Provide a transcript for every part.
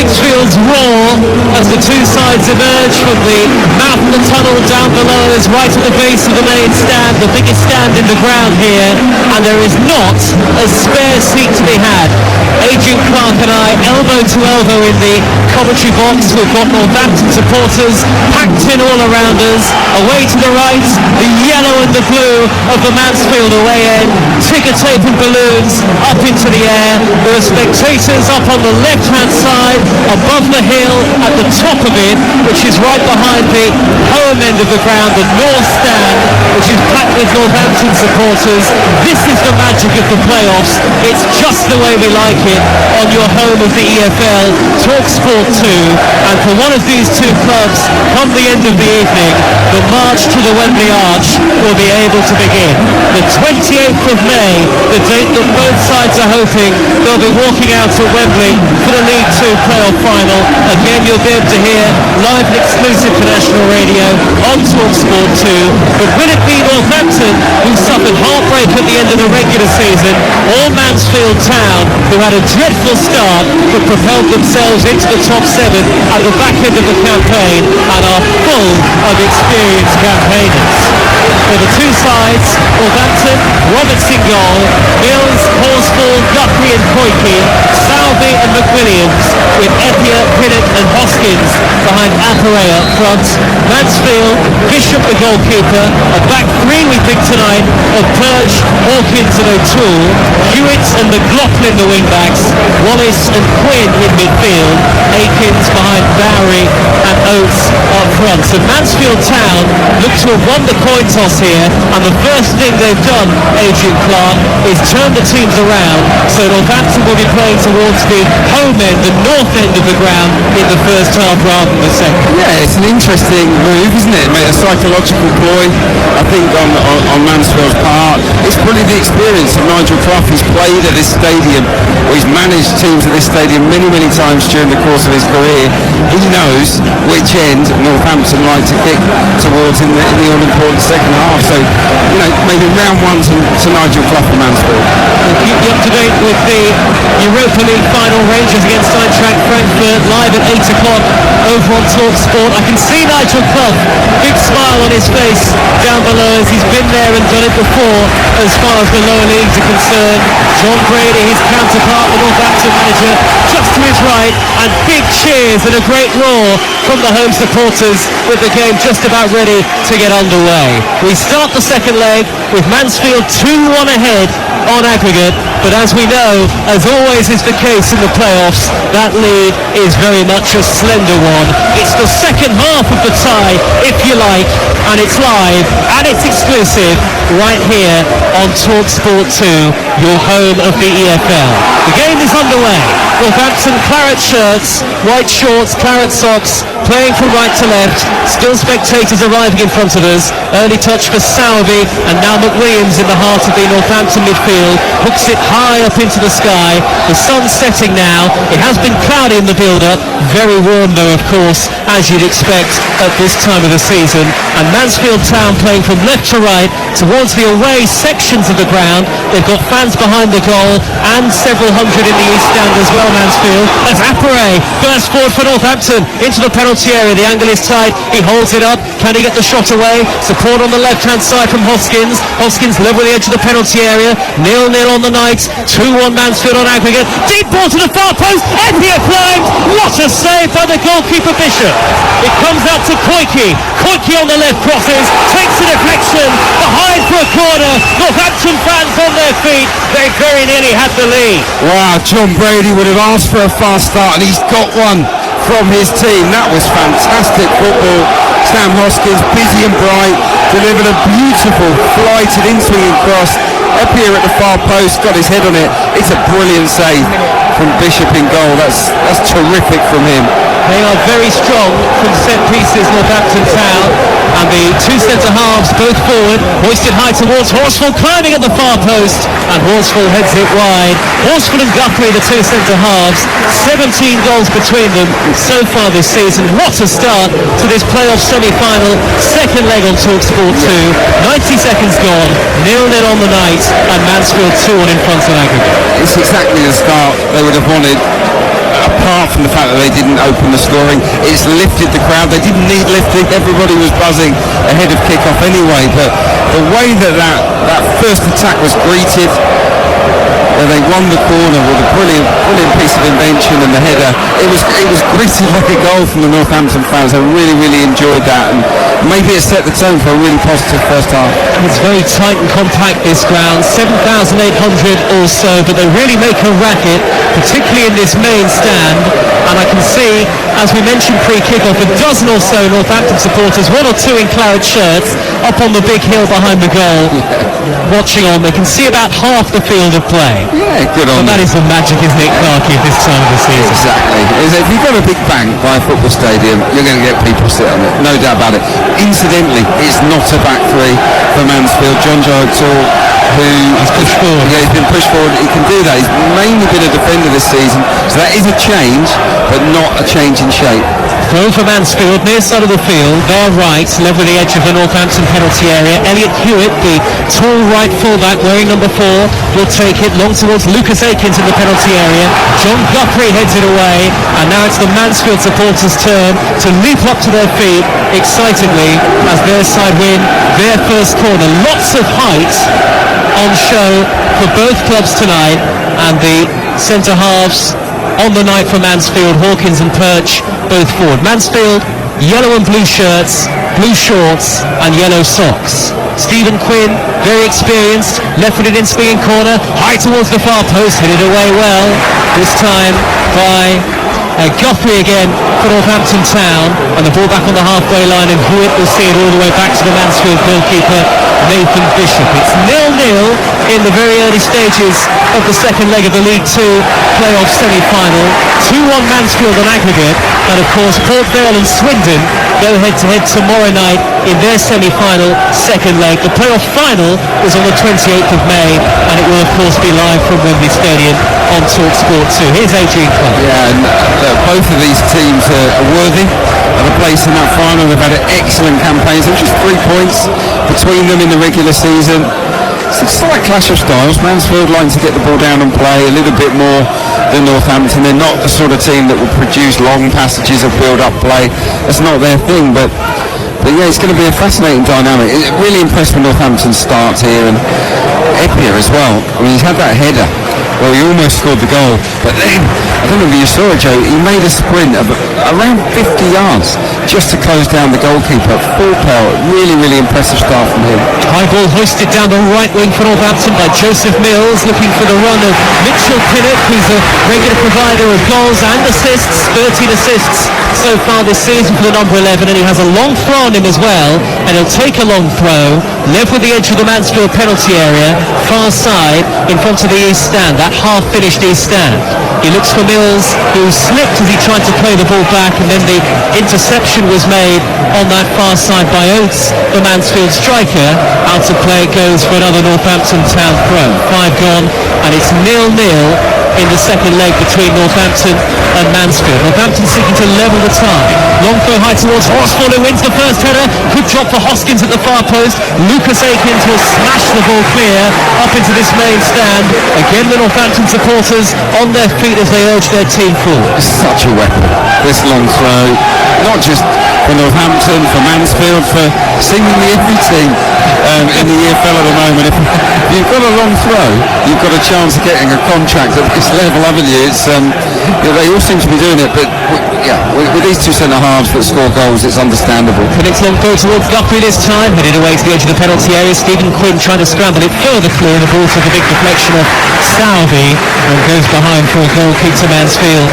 Mansfield's roar as the two sides emerge from the mouth of the tunnel down below is right at the base of the main stand, the biggest stand in the ground here, and there is not a spare seat to be had. Adrian Clark and I, elbow to elbow in the commentary box. We've got Northampton supporters packed in all around us. Away to the right, the yellow and the blue of the Mansfield away end. Ticker tape and balloons up into the air. There are spectators up on the left-hand side, above the hill, at the top of it, which is right behind the home end of the ground, the North Stand, which is packed with Northampton supporters. This is the magic of the playoffs. It's just the way we like it on your home of the EFL, TalkSport 2. And for one of these two clubs, come the end of the evening, the march to the Wembley Arch will be able to begin. The 28th of May, the date that both sides are hoping they'll be walking out to Wembley for the League 2 playoff final. Again, you'll be able to hear live and exclusive for national radio on TalkSport 2. But will it be Northampton, who suffered heartbreak at the end of the regular season, or Mansfield Town, who had a dreadful start but propelled themselves into the top 7 at the back end of the campaign and are full of experienced campaigners? For the two sides, Northampton, Robertson goal, Mills, Horsfall, Guthrie and Koike, Salvey and McWilliams, with Eppier, Pinnock and Hoskins behind Appere up front. Mansfield, Bishop the goalkeeper, a back three we think tonight of Perch, Hawkins and O'Toole, Hewitt and McLaughlin the wing-backs, Wallace and Quinn in midfield, Akins behind Bowery and Oates up front. So Mansfield Town look to have won the coin toss here, and the first thing they've done, Adrian Clark, is turn the teams around, so Northampton will be playing towards the home end, the north end of the ground in the first half rather than the second. Yeah, it's an interesting move, isn't it? Made a psychological ploy, I think, on Mansfield's part. It's probably the experience of Nigel Clough. He's played at this stadium, or he's managed teams at this stadium many times during the course of his career. He knows which end Northampton like to kick towards in the all-important second half. So, you know, maybe round one to Nigel Clough and Mansfield. We'll keep you up to date with the Europa League final, Rangers against Eintracht Frankfurt, live at 8 o'clock over on TalkSport. I can see Nigel Clough, big smile on his face down below as he's been there and done it before as far as the lower leagues are concerned. John Brady, his counterpart, the Northampton manager, just to his right, and big cheers and a great roar from the home supporters with the game just about ready to get underway. We start the second leg with Mansfield 2-1 ahead on aggregate, but as we know, as always is the case in the playoffs, that lead is very much a slender one. It's the second half of the tie, if you like, and it's live and it's exclusive right here on TalkSport 2, your home of the EFL. The game is underway. Northampton claret shirts, white shorts, claret socks, playing from right to left. Still spectators arriving in front of us. Early touch for Sowerby, and now McWilliams in the heart of the Northampton midfield hooks it high up into the sky. The sun's setting now. It has been cloudy in the build-up, very warm though, of course, as you'd expect at this time of the season. And Mansfield Town playing from left to right towards the away sections of the ground. They've got fans behind the goal and several hundred in the east stand as well. Mansfield, as Appere bursts forward for Northampton into the penalty area. The angle is tight, he holds it up. Can he get the shot away? Support on the left hand side from Hoskins. Hoskins level the edge of the penalty area. 0-0 on the night. 2-1 Mansfield on aggregate. Deep ball to the far post. Eppier climbs. What a save by the goalkeeper Bishop. It comes out to Koike. Koike on the left crosses, takes a deflection behind for a corner. Northampton fans on their feet. They very nearly had the lead. Wow, John Brady would have asked for a fast start, and he's got one from his team. That was fantastic football. Sam Hoskins, busy and bright, delivered a beautiful flighted in-swinging cross. Eppier at the far post, got his head on it. It's a brilliant save from Bishop in goal. That's terrific from him. They are very strong from set pieces, Northampton Town, and the two centre-halves both forward, hoisted high towards Horsfall, climbing at the far post, and Horsfall heads it wide. Horsfall and Guthrie, the two centre-halves, 17 goals between them so far this season. What a start to this playoff semi-final, second leg on TalkSport 2. 90 seconds gone, 0-0 on the night, and Mansfield 2-1 in front of aggregate. It's exactly the start they would have wanted, apart from the fact that they didn't open the scoring. It's lifted the crowd. They didn't need lifting. Everybody was buzzing ahead of kick-off anyway. But the way that first attack was greeted, where they won the corner with a brilliant piece of invention and the header, it was greeted like a goal from the Northampton fans. I really enjoyed that, and maybe it set the tone for a really positive first half. It's very tight and compact, this ground, 7,800 or so, but they really make a racket, particularly in this main stand. And I can see, as we mentioned pre-kickoff, a dozen or so Northampton supporters, one or two in claret shirts, up on the big hill behind the goal, watching on. They can see about half the field of play. Yeah, good on them. That is the magic, isn't it, Clarkie, at this time of the season? Exactly. If you've got a big bank by a football stadium, you're going to get people sit on it, no doubt about it. Incidentally, it's not a back three for Mansfield. John O'Toole, who he's pushed forward. Yeah, he's been pushed forward. He can do that. He's mainly been a defender this season, so that is a change, but not a change in shape. Throw for Mansfield, near side of the field, their right, level with the edge of the Northampton penalty area. Elliot Hewitt, the tall right fullback, wearing number 4, will take it long towards Lucas Akins in the penalty area. John Guthrie heads it away, and now it's the Mansfield supporters' turn to leap up to their feet excitedly as their side win their first corner. Lots of height on show for both clubs tonight, and the centre halves on the night for Mansfield, Hawkins and Perch, both forward. Mansfield, yellow and blue shirts, blue shorts and yellow socks. Stephen Quinn, very experienced, left-footed in swinging corner, high towards the far post, hit it away well, this time by Guthrie again for Northampton Town, and the ball back on the halfway line, and Hewitt will see it all the way back to the Mansfield goalkeeper Nathan Bishop. It's 0-0 in the very early stages of the second leg of the League 2 playoff semi-final. 2-1 Mansfield on aggregate, and of course Port Vale and Swindon go head-to-head tomorrow night in their semi-final second leg. The playoff final is on the 28th of May, and it will of course be live from Wembley Stadium on TalkSport 2. Here's Adrian Clark. Yeah, and both of these teams are worthy of a place in that final. They've had excellent campaigns. There's just 3 points between them in the regular season. It's a slight clash of styles. Mansfield like to get the ball down and play a little bit more than Northampton. They're not the sort of team that will produce long passages of build-up play. That's not their thing, but yeah, it's going to be a fascinating dynamic. It really impressed with Northampton's start here, and Eppier as well. I mean, he's had that header. Well, he almost scored the goal, but then, I don't know if you saw it, Joe, he made a sprint of around 50 yards just to close down the goalkeeper. Full power, really impressive start from him. High ball hoisted down the right wing for Northampton by Joseph Mills, looking for the run of Mitchell Pinnock, who's a regular provider of goals and assists, 13 assists so far this season for the number 11, and he has a long throw on him as well, and he'll take a long throw, left with the edge of the Mansfield penalty area, far side, in front of the east stand, that half-finished east stand. He looks for Mills, who slipped as he tried to play the ball back, and then the interception was made on that far side by Oates, the Mansfield striker. Out of play goes for another Northampton Town throw. 5 gone, and it's 0-0 in the second leg between Northampton and Mansfield. Northampton seeking to level the tie. Long throw high towards Horsfall, who wins the first header. Good drop for Hoskins at the far post. Lucas Akins will smash the ball clear up into this main stand. Again, the Northampton supporters on their feet as they urge their team forward. Such a weapon, this long throw. Not just for Northampton, for Mansfield, for seemingly every team in the EFL at the moment. If you've got a long throw, you've got a chance of getting a contract at this level, haven't you? It's they all seem to be doing it, but with these two centre halves that score goals, it's understandable. Pinnock's long throw towards Guthrie this time, headed away to the edge of the penalty area. Stephen Quinn trying to scramble it further clear, and the ball took a big deflection of Salvey and goes behind for a goal kick to Mansfield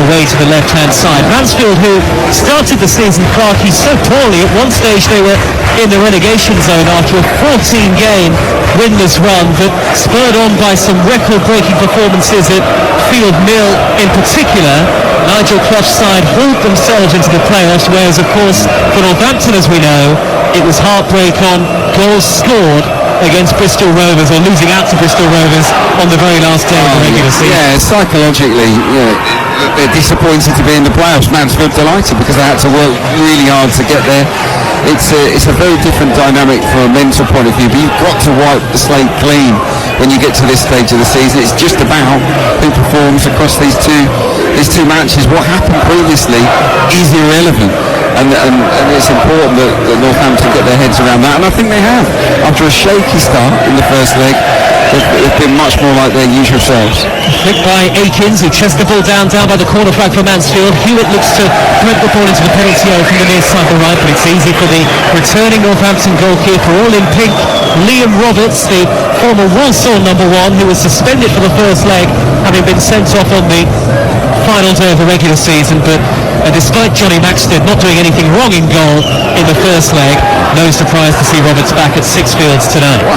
away to the left-hand side. Mansfield, who started the season, Clarkie, so poorly. At one stage they were in the relegation zone after a 14-game winless run, but spurred on by some record-breaking performances at Field Mill in particular. Nigel Clough's side hauled themselves into the playoffs, whereas of course for Northampton, as we know, it was heartbreak on goals scored against Bristol Rovers, or losing out to Bristol Rovers on the very last day of the regular season. Yeah, psychologically, they're disappointed to be in the playoffs. Mansfield delighted because they had to work really hard to get there. It's a very different dynamic from a mental point of view, but you've got to wipe the slate clean when you get to this stage of the season. It's just about who performs across these two matches. What happened previously is irrelevant, and it's important that Northampton get their heads around that, and I think they have. After a shaky start in the first leg, they've been much more like their usual selves. Flick by Akins, who chests the ball down by the corner flag for Mansfield. Hewitt looks to thread the ball into the penalty area from the near side to right, but it's easy for the returning Northampton goalkeeper, all in pink, Liam Roberts, the former Walsall number 1, who was suspended for the first leg, having been sent off on the final day of the regular season. But despite Johnny Maxted not doing anything wrong in goal in the first leg, no surprise to see Roberts back at Sixfields tonight. Well,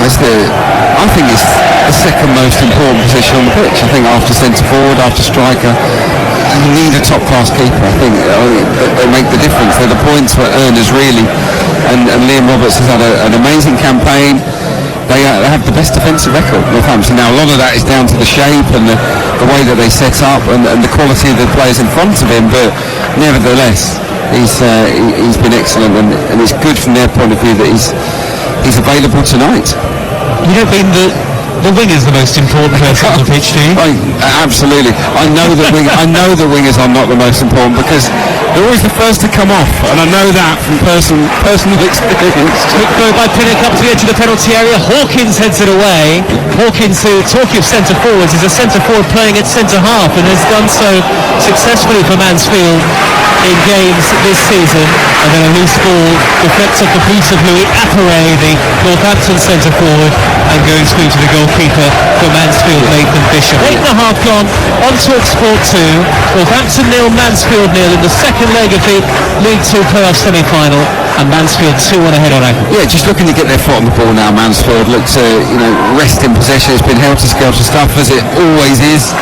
I think it's the second most important position on the pitch. I think after centre forward, after striker, you need a top class keeper. I think they make the difference. They're the points for earners really, and Liam Roberts has had an amazing campaign. They have the best defensive record, Northampton. Now a lot of that is down to the shape and the way that they set up and the quality of the players in front of him, but nevertheless he's been excellent, and it's good from their point of view that he's available tonight. You don't mean the winger's the most important person on the pitch, do you? Absolutely. I know the wingers are not the most important because they're always the first to come off, and I know that from personal experience. Quick throw by Pinnock up to the edge of the penalty area. Hawkins heads it away. Hawkins, who, talking of centre forwards, is a centre forward playing at centre half and has done so successfully for Mansfield in games this season. And then a loose ball deflects off the boot of Louis Appere, the Northampton centre forward, and goes through to the goalkeeper for Mansfield, Nathan Bishop. 8.5 gone, on to Sport 2. Northampton 0, Mansfield 0 in the second leg of the League 2 playoff semi-final, and Mansfield 2-1 ahead on Ackle. Yeah, just looking to get their foot on the ball now. Mansfield look to rest in possession. It's been helter-skelter stuff as it always is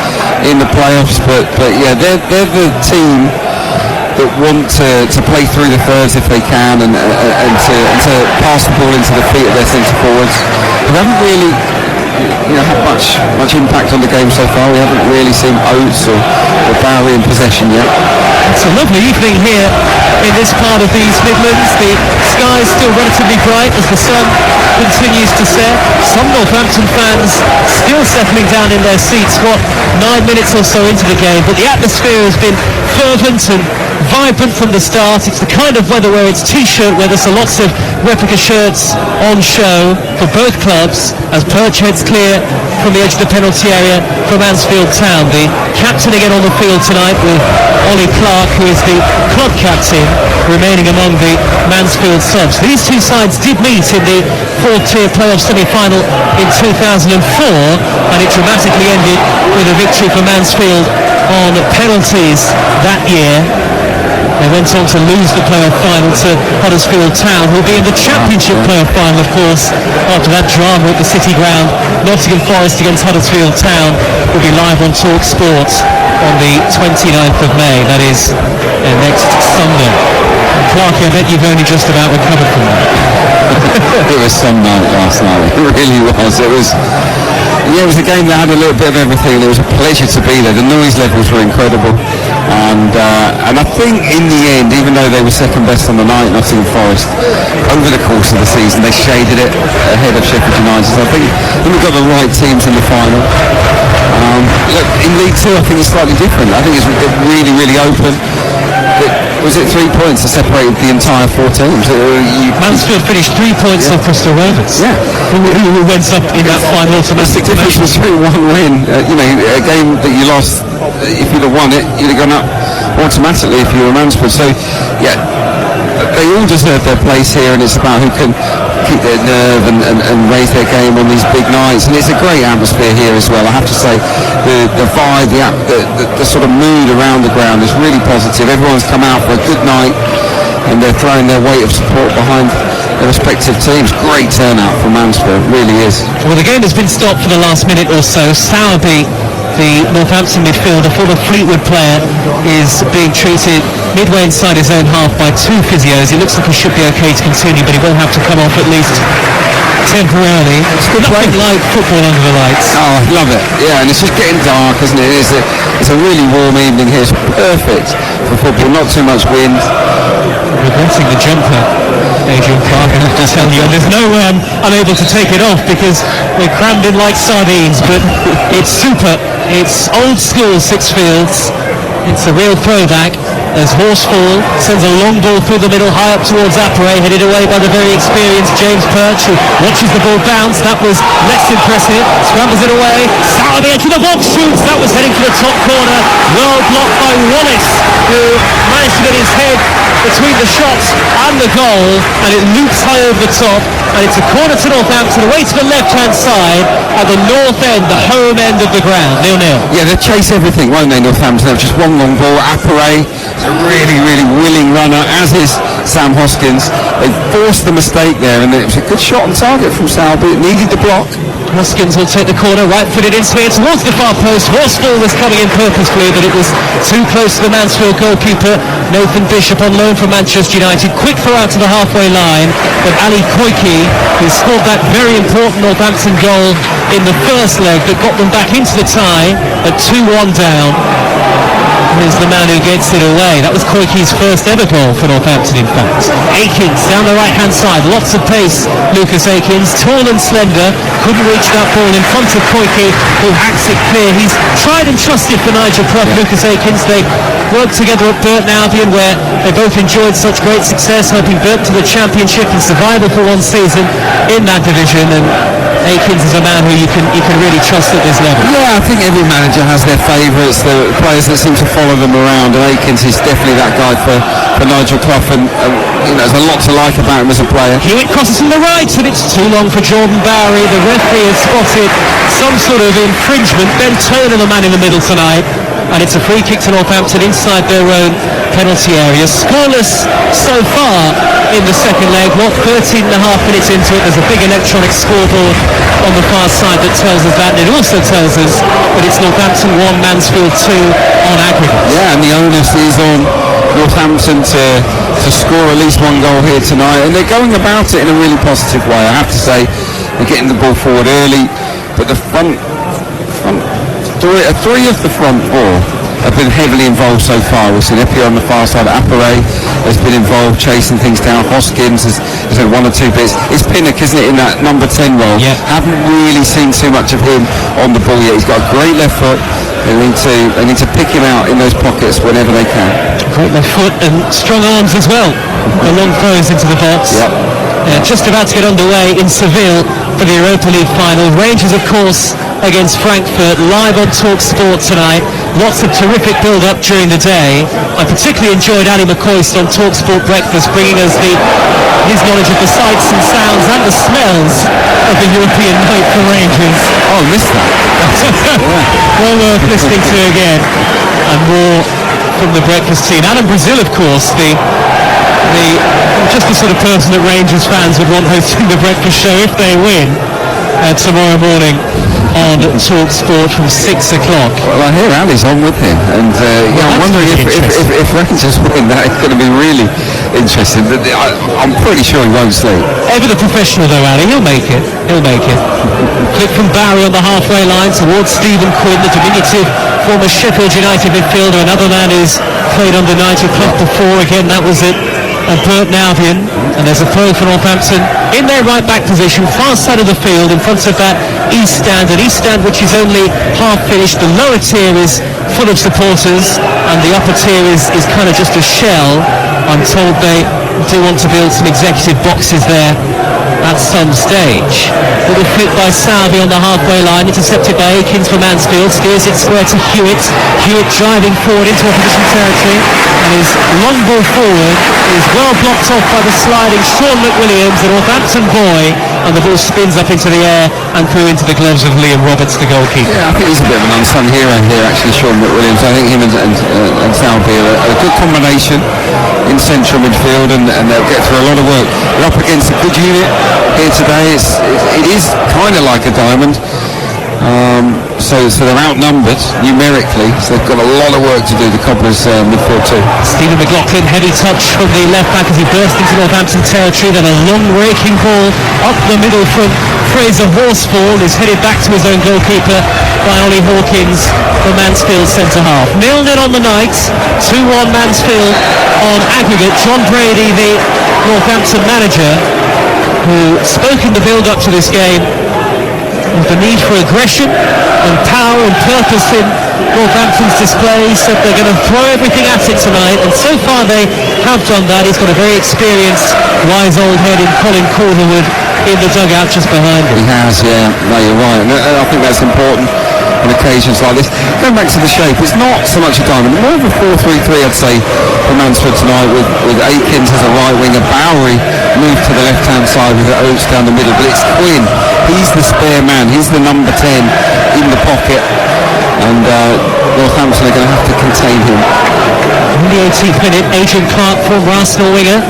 in the playoffs, but yeah, they're the team that want to play through the thirds if they can, and to pass the ball into the feet of their centre forwards. We haven't really had much impact on the game so far. We haven't really seen Oates or Bowery in possession yet. It's a lovely evening here in this part of the East Midlands. The sky is still relatively bright as the sun continues to set. Some Northampton fans still settling down in their seats, 9 minutes or so into the game, but the atmosphere has been fervent and vibrant from the start. It's the kind of weather where it's t-shirt weather, so lots of replica shirts on show for both clubs as Perch heads clear from the edge of the penalty area for Mansfield Town. The captain again on the field tonight with Ollie Clark, who is the club captain, remaining among the Mansfield subs. These two sides did meet in the fourth-tier playoff semi-final in 2004, and it dramatically ended with a victory for Mansfield on penalties that year. They went on to lose the playoff final to Huddersfield Town, who will be in the Championship playoff final, of course, after that drama at the City Ground. Nottingham Forest against Huddersfield Town will be live on Talk Sport on the 29th of May. That is next Sunday. Clarky, I bet you've only just about recovered from that. It was some night last night. It really was. It was a game that had a little bit of everything. It was a pleasure to be there. The noise levels were incredible, and I think in the end, even though they were second best on the night, Nottingham Forest, over the course of the season they shaded it ahead of Sheffield United. So I think we've got the right teams in the final. Look, in League 2 I think it's slightly different. I think it's really, really open. Was it 3 points that separated the entire 4 teams? Mansfield finished 3 points off Bristol Rovers. Yeah. Who went up in that final automatic difference between one win. A game that you lost, if you'd have won it, you'd have gone up automatically if you were Mansfield. So, yeah, they all deserve their place here, and it's about who can keep their nerve and raise their game on these big nights. And it's a great atmosphere here as well. I have to say, the vibe, the sort of mood around the ground is really positive. Everyone's come out for a good night, and they're throwing their weight of support behind their respective teams. Great turnout for Mansfield, really is. Well, the game has been stopped for the last minute or so. Sowerby, the Northampton midfielder, former Fleetwood player, is being treated midway inside his own half by 2 physios. It looks like he should be okay to continue, but he will have to come off at least temporarily. Nothing like football under the lights. Oh, I love it. Yeah, and it's just getting dark, isn't it? It's a really warm evening here. It's perfect for football. Not too much wind. Regretting the jumper, Adrian Clark, I have to tell you. And there's no way I'm unable to take it off because we're crammed in like sardines, but it's super. It's old school Six Fields. It's a real throwback. As Horsfall sends a long ball through the middle, high up towards Appere, headed away by the very experienced James Perch, who watches the ball bounce. That was less impressive. Scrambles it away. Sowerby into the box, shoots. That was heading for the top corner. Well blocked by Wallace, who managed to get his head between the shot and the goal, and it loops high over the top, and it's a corner to Northampton, away to the left-hand side, at the north end, the home end of the ground, 0-0. Yeah, they'll chase everything, won't they, Northampton? They've just one long ball. Appere is a really, really willing runner, as is Sam Hoskins. They forced the mistake there, and it was a good shot on target from Sowerby. It needed the block. Hoskins will take the corner, right-footed in here towards the far post. Horsfall was coming in purposefully, but it was too close to the Mansfield goalkeeper, Nathan Bishop, on loan from Manchester United. Quick throw out to the halfway line, but Ali Koiki, who scored that very important Northampton goal in the first leg that got them back into the tie at 2-1 down, is the man who gets it away. That was Koiki's first ever goal for Northampton, in fact. Akins down the right-hand side, lots of pace. Lucas Akins, tall and slender, couldn't reach that ball in front of Koiki, who hacks it clear. He's tried and trusted for Nigel Clough, Lucas Akins. They worked together at Burton Albion, where they both enjoyed such great success, helping Burton to the Championship and survival for one season in that division. And Akins is a man who you can really trust at this level. Yeah, I think every manager has their favourites, the players that seem to follow them around, and Akins is definitely that guy for Nigel Clough, and there's a lot to like about him as a player. Hewitt crosses from the right, and it's too long for Jordan Bowery. The referee has spotted some sort of infringement. Ben Turner, the man in the middle tonight, and it's a free kick to Northampton inside their own penalty area. Scoreless so far in the second leg. 13 and a half minutes into it, there's a big electronic scoreboard on the far side that tells us that, and it also tells us that it's Northampton 1, Mansfield 2 on aggregate. Yeah, and the onus is on Northampton to score at least one goal here tonight, and they're going about it in a really positive way. I have to say, they're getting the ball forward early, but the front three of the front four have been heavily involved so far. We've seen Epi on the far side. Appere has been involved chasing things down. Hoskins has had one or two bits. It's Pinnock, isn't it, in that number 10 role? Yeah. Haven't really seen too much of him on the ball yet. He's got a great left foot. They need to pick him out in those pockets whenever they can. Great left foot and strong arms as well. The long throws into the box. Yep. Just about to get underway in Seville for the Europa League final. Rangers, of course, against Frankfurt, live on Talk Sport tonight. Lots of terrific build-up during the day. I particularly enjoyed Ali McCoist on Talk Sport Breakfast, bringing us his knowledge of the sights and sounds and the smells of the European night for Rangers. Oh, I missed that. Well worth listening to again. And more from the breakfast team. Adam Brazil, of course, just the sort of person that Rangers fans would want hosting the breakfast show if they win tomorrow morning on Talk Sport from 6 o'clock. Well, I hear Ali's on with him, and I'm wondering if Rangers win, that is going to be really interesting. I'm pretty sure he won't sleep. Ever the professional though, Ali, he'll make it. Flick from Barry on the halfway line towards Stephen Quinn, the diminutive former Sheffield United midfielder, another man who's played under Nigel Clough before. Again, that was it. Burton Albion, and there's a throw for Northampton in their right back position, far side of the field, in front of that east stand, which is only half finished. The lower tier is full of supporters, and the upper tier is kind of just a shell. I'm told they do want to build some executive boxes there at some stage. Little flick by Sowerby on the halfway line, intercepted by Akins for Mansfield, steers it square to Hewitt. Hewitt driving forward into opposition territory, and his long ball forward is well blocked off by the sliding Sean McWilliams, the Northampton boy, and the ball spins up into the air and through into the gloves of Liam Roberts, the goalkeeper. Yeah, I think he's a bit of an unsung hero here, actually, Sean McWilliams. I think him and Sowerby are a good combination in central midfield, and they'll get through a lot of work. They're up against a good unit here today. It is kind of like a diamond. So they're outnumbered numerically, so they've got a lot of work to do, the Cobblers midfield too. Stephen McLaughlin, heavy touch from the left back as he burst into Northampton territory, then a long raking ball up the middle from Fraser Horsfall, is headed back to his own goalkeeper by Ollie Hawkins, the Mansfield centre-half. 0-0 on the night, 2-1 Mansfield on aggregate. John Brady, the Northampton manager, who spoke in the build-up to this game with the need for aggression and power and purpose in Northampton's display, said they're going to throw everything at it tonight, and so far they have done that. He's got a very experienced, wise old head in Colin Calderwood in the dugout just behind him. He has, yeah. No, you're right. And I think that's important on occasions like this. Going back to the shape, it's not so much a diamond, more of a 4-3-3, I'd say, for Mansfield tonight, with Aikens as a right winger, Bowery moved to the left-hand side with Oates down the middle, but it's Quinn. He's the spare man. He's the number 10 in the pocket, and Northampton are going to have to contain him. In the 18th minute, Adrian Clark, former Arsenal winger,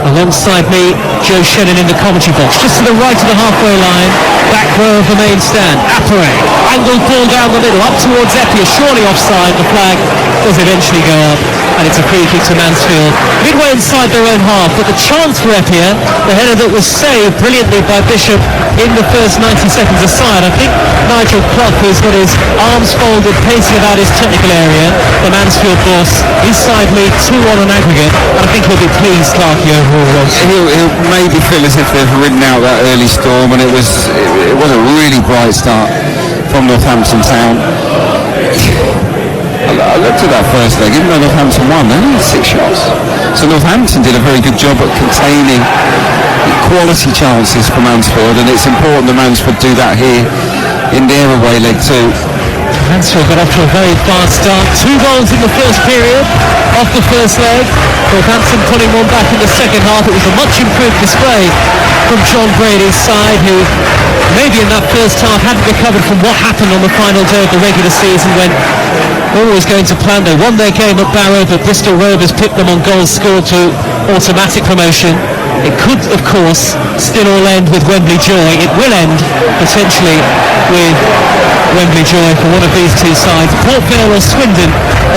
alongside me, Joe Shannon in the commentary box. Just to the right of the halfway line, back row of the main stand. Appere, angled ball down the middle, up towards Eppier, surely offside. The flag does eventually go up, and it's a free kick to Mansfield, midway inside their own half. But the chance for Eppier, the header that was saved brilliantly by Bishop in the first 90 seconds aside. I think Nigel Clough, who's got his arms folded, pacing about his technical area, the Mansfield boss, his side lead 2-1 on aggregate, and I think he'll be pleased, Clarkie, overall. He'll maybe feel as if they've ridden out that early storm, and it was a really bright start from Northampton Town. I looked at that first leg, even though Northampton won, they only had 6 shots. So Northampton did a very good job at containing quality chances for Mansfield, and it's important that Mansfield do that here in their away leg too. Mansfield got off to a very fast start. 2 goals in the first period off the first leg. Northampton pulling one back in the second half. It was a much improved display from John Brady's side, who maybe in that first half hadn't recovered from what happened on the final day of the regular season when all was going to plan. They won their game at Barrow, but Bristol Rovers pipped them on goals scored to automatic promotion. It could, of course, still all end with Wembley joy. It will end, potentially, with Wembley joy for one of these two sides. Port Vale or Swindon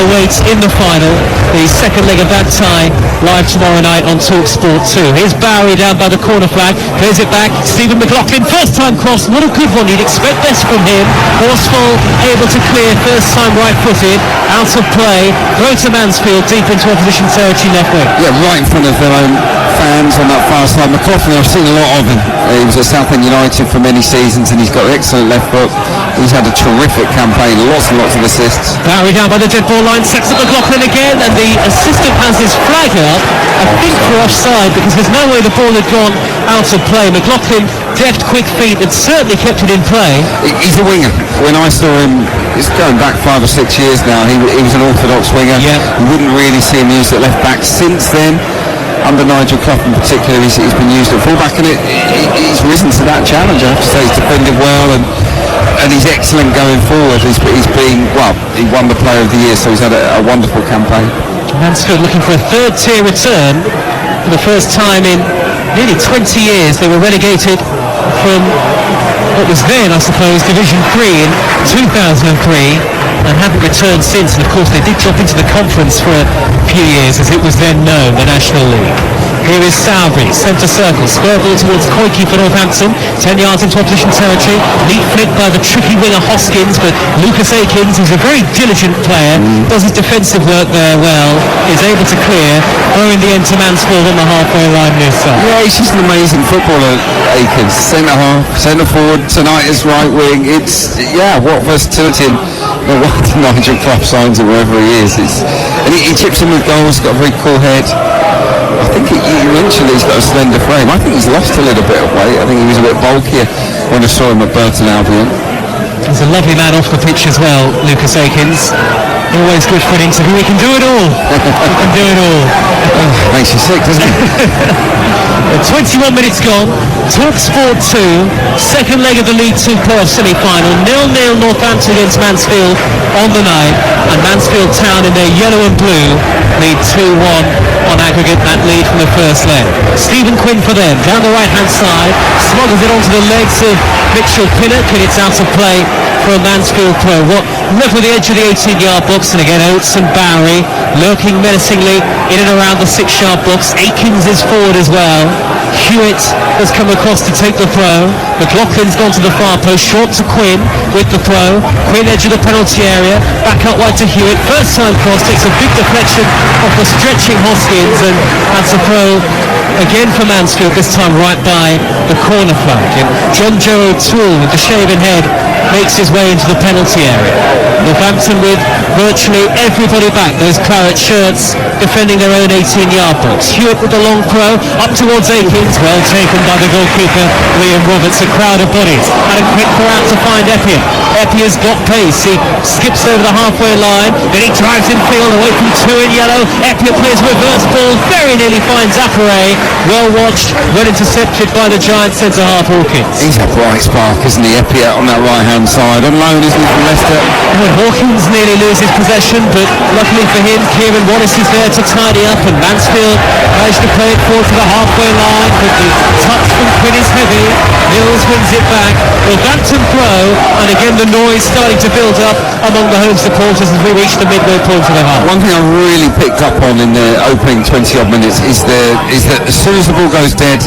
awaits in the final. The second leg of that tie live tomorrow night on TalkSport 2. Here's Bowery down by the corner flag. Plays it back. Stephen McLaughlin, first time cross. Not a good one. You'd expect best from him. Horsfall able to clear. First time right footed. Out of play. Throw to Mansfield deep into opposition territory left wing. Yeah, right in front of their own fans on that far side. McLaughlin, I've seen a lot of him. He was at Southend United for many seasons, and he's got an excellent left foot. He's had a terrific campaign, lots and lots of assists. Bowery down by the dead ball line, sets up McLaughlin again, and the assistant has his flag up, I think for offside, because there's no way the ball had gone out of play. McLaughlin, deft, quick feet, and certainly kept it in play. He's a winger. When I saw him, it's going back 5 or 6 years now, he was an orthodox winger. Yeah. You wouldn't really see him used at left back. Since then, under Nigel Clough in particular, he's been used at fullback, and he's risen to that challenge. I have to say, he's defended well, and he's excellent going forward. He's been, well, he won the Player of the Year, so he's had a wonderful campaign. Mansfield looking for a third tier return for the first time in nearly 20 years. They were relegated from what was then, I suppose, Division 3 in 2003. And haven't returned since, and of course they did drop into the conference for a few years as it was then known, the National League. Here is Sowerby, centre circle, square ball towards Koike for Northampton, 10 yards into opposition territory, neat flick by the tricky winger Hoskins, but Lucas Aikens, who's a very diligent player, does his defensive work there well, is able to clear, throwing the end to Mansfield on the halfway line near side. Yeah, he's just an amazing footballer, Aikens. Centre half, centre forward, tonight is right wing. It's, yeah, what versatility. No wonder Nigel Clough signs him wherever he is. And he chips in with goals, got a very cool head. I think you mentioned he's got a slender frame. I think he's lost a little bit of weight. I think he was a bit bulkier when I saw him at Burton Albion. He's a lovely man off the pitch as well, Lucas Aikens. Always good for an interview. He can do it all. He can do it all. Makes you sick, doesn't it? 21 minutes gone. TalkSport 2, second leg of the League 2 playoff semi-final. 0-0 Northampton against Mansfield on the night, and Mansfield Town in their yellow and blue lead 2-1 on aggregate, that lead from the first leg. Stephen Quinn for them, down the right-hand side, smuggles it onto the legs of Mitchell Pinnock, and it's out of play for a Mansfield throw. Look at the edge of the 18-yard box, and again Oates and Bowery lurking menacingly in and around the 6-yard box. Akins is forward as well. Hewitt has come across to take the throw. McLaughlin's gone to the far post, short to Quinn with the throw. Quinn edge of the penalty area, back out wide to Hewitt. First time cross, takes a big deflection off the stretching Hoskins, and that's a throw again for Mansfield, this time right by the corner flag. And John Joe O'Toole with the shaven head makes his way into the penalty area. Northampton with virtually everybody back, those claret shirts defending their own 18-yard box. Hewitt with the long throw up towards Akins, well taken by the goalkeeper Liam Roberts. A crowd of bodies and a quick throw out to find Eppia. Eppia's got pace, he skips over the halfway line, then he drives in field away from two in yellow. Eppia plays reverse ball, very nearly finds Apare. Well watched, well intercepted by the Giant centre half Hawkins. He's a bright spark, isn't he, Eppia, on that right hand side, on loan, isn't he, from Leicester? Well, Hawkins nearly loses possession, but luckily for him, Kieran Wallace is there to tidy up, and Mansfield managed to play it forward to the halfway line, but the touch from Quinn is heavy. Mills wins it back. Northampton throw, and again the noise starting to build up among the home supporters as we reach the midway point of the half. One thing I really picked up on in the opening 20 odd minutes is that as soon as the ball goes dead,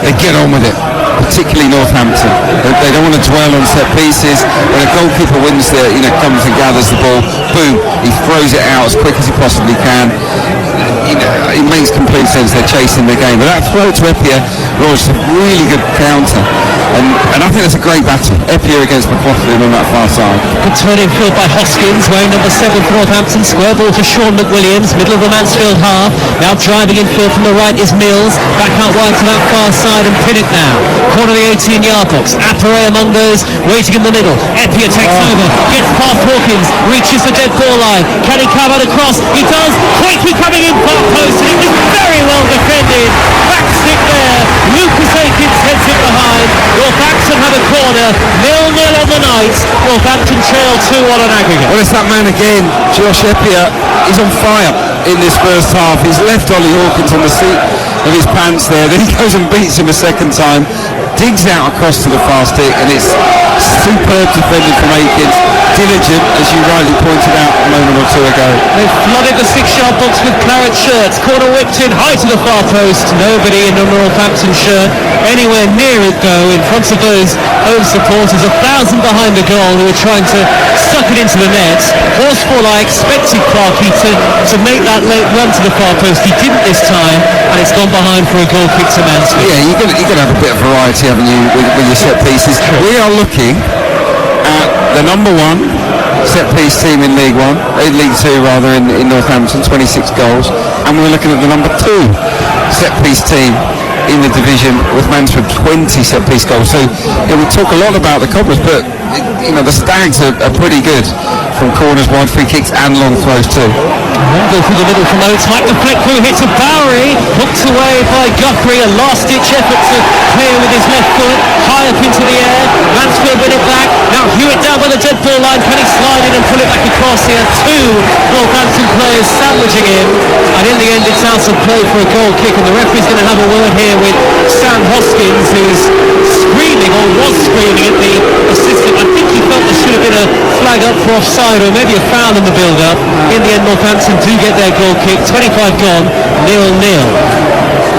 they get on with it. Particularly Northampton. They don't want to dwell on set pieces. When a goalkeeper wins comes and gathers the ball, boom, he throws it out as quick as he possibly can. It makes complete sense. They're chasing the game. But that throw to Eppia launched a really good counter. And I think that's a great battle. Eppia against McLaughlin on that far side. Good turning field by Hoskins, wearing number 7 for Northampton. Square ball to Sean McWilliams, middle of the Mansfield half. Now driving in field from the right is Mills. Back out wide to that far side and pin it now. Corner of the 18-yard box. Apare among those waiting in the middle. Eppia takes over, gets past Hawkins, reaches the dead ball line. Can he carve out a cross? He does. Quickly coming in far post, and it was very well defended. Back stick there. Lucas Akins heads it behind. Northampton have a corner. 0-0 on the night. Northampton trail 2-1 on aggregate. Well, it's that man again, Josh Eppia. He's on fire in this first half. He's left Ollie Hawkins on the seat of his pants there. Then he goes and beats him a second time. Digs out across to the far stick, and it's superb defended from Akins. Diligent, as you rightly pointed out a moment or two ago. They've flooded the 6-yard box with claret shirts. Corner whipped in high to the far post. Nobody in a Northampton shirt anywhere near it though, in front of those home supporters. 1,000 behind the goal who are trying to suck it into the net. Horsefall, I expected Clarkey to make that late run to the far post. He didn't this time, and it's gone behind for a goal kick to Mansfield. Yeah, you're going to have a bit of variety, haven't you, with your set pieces. We are looking at the number 1 set piece team in League 2 in Northampton, 26 goals, and we're looking at the number 2 set piece team in the division with Mansfield, 20 set piece goals. So we talk a lot about the Cobblers, but the Stags are pretty good from corners, wide free kicks and long throws too. Go through the middle from Oates, might deflect through, hits a Bowery, hooked away by Guthrie, a last-ditch effort to clear with his left foot, high up into the air. Mansfield win it back. Now Hewitt down by the dead ball line, can he slide in and pull it back across here? 2 Northampton players sandwiching him, and in the end it's out of play for a goal kick, and the referee's going to have a word here with Sam Hoskins, who's screaming, or was screaming at the assistant. I think he felt there should have been a flag up for offside, or maybe a foul in the build-up. In the end, Northampton do get their goal kick. 25 gone, 0-0.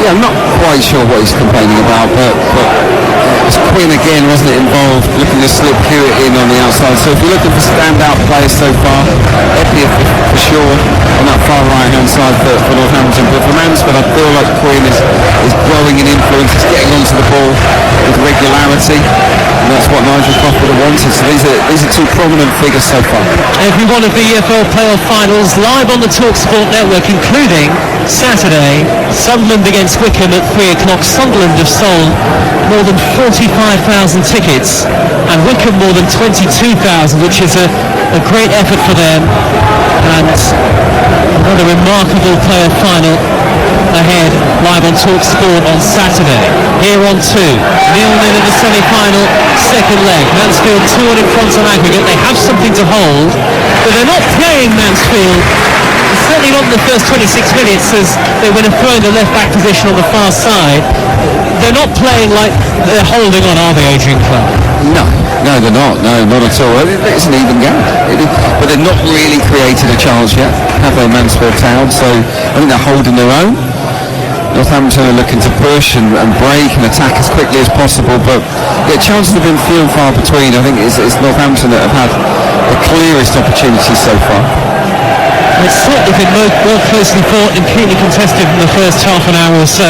Yeah, I'm not quite sure what he's complaining about, but it was Quinn again, wasn't it, involved, looking to slip Hewitt in on the outside. So if you're looking for standout players so far, Eppia for sure on that far right-hand side for Northampton. But for Mansfield, I feel like Quinn is growing in influence, he's getting onto the ball with regularity, and that's what Nigel Clough would have wanted. So these are 2 prominent figures so far. Every one of the EFL playoff finals live on the TalkSport network, including Saturday, Sunderland against Wickham at 3 o'clock. Sunderland have sold more than 45,000 tickets, and Wickham more than 22,000, which is a great effort for them, and another remarkable playoff final ahead live on TalkSport on Saturday. Here on 2, 0-0 in the semi-final, second leg. Mansfield 2-1 in front on aggregate. They have something to hold, but they're not playing Mansfield. Certainly not in the first 26 minutes, as they win a throw in the left back position on the far side. They're not playing like they're holding on, are they, Adrian Clark? No. No, they're not. No, not at all. It's an even game. But they've not really created a chance yet, have they, Mansfield Town? So I think they're holding their own. Northampton are looking to push and break and attack as quickly as possible, but chances have been few and far between. I think it's Northampton that have had the clearest opportunities so far. It's certainly been more closely fought and keenly contested in the first half an hour or so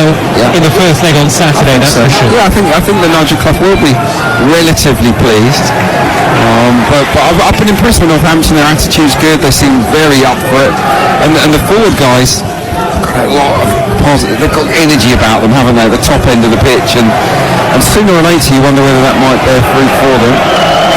in the first leg on Saturday, that's for sure. Yeah, I think the Nigel Clough will be relatively pleased. But I've been impressed with Northampton. Their attitude's good. They seem very up for it. And the forward guys got a lot of positive. They've got energy about them, haven't they? At the top end of the pitch. And sooner or later you wonder whether that might bear fruit for them.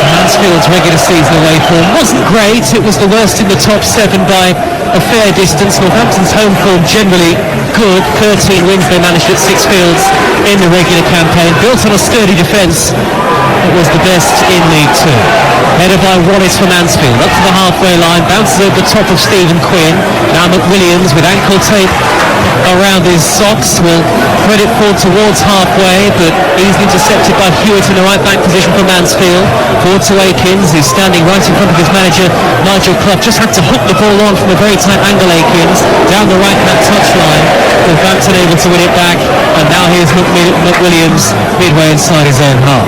Mansfield's regular season away form wasn't great. It was the worst in the top 7 by a fair distance. Northampton's home form generally good. 13 wins they managed at 6 fields in the regular campaign. Built on a sturdy defence. It was the best in League 2. Headed by Wallace for Mansfield. Up to the halfway line. Bounces over the top of Stephen Quinn. Now McWilliams with ankle tape around his socks will thread it forward towards halfway, but easily intercepted by Hewitt in the right back position for Mansfield. Forward to Akins, who's standing right in front of his manager Nigel Clough. Just had to hook the ball on from a very tight angle. Akins down the right hand touchline. Northampton able to win it back, and now here's McWilliams midway inside his own half.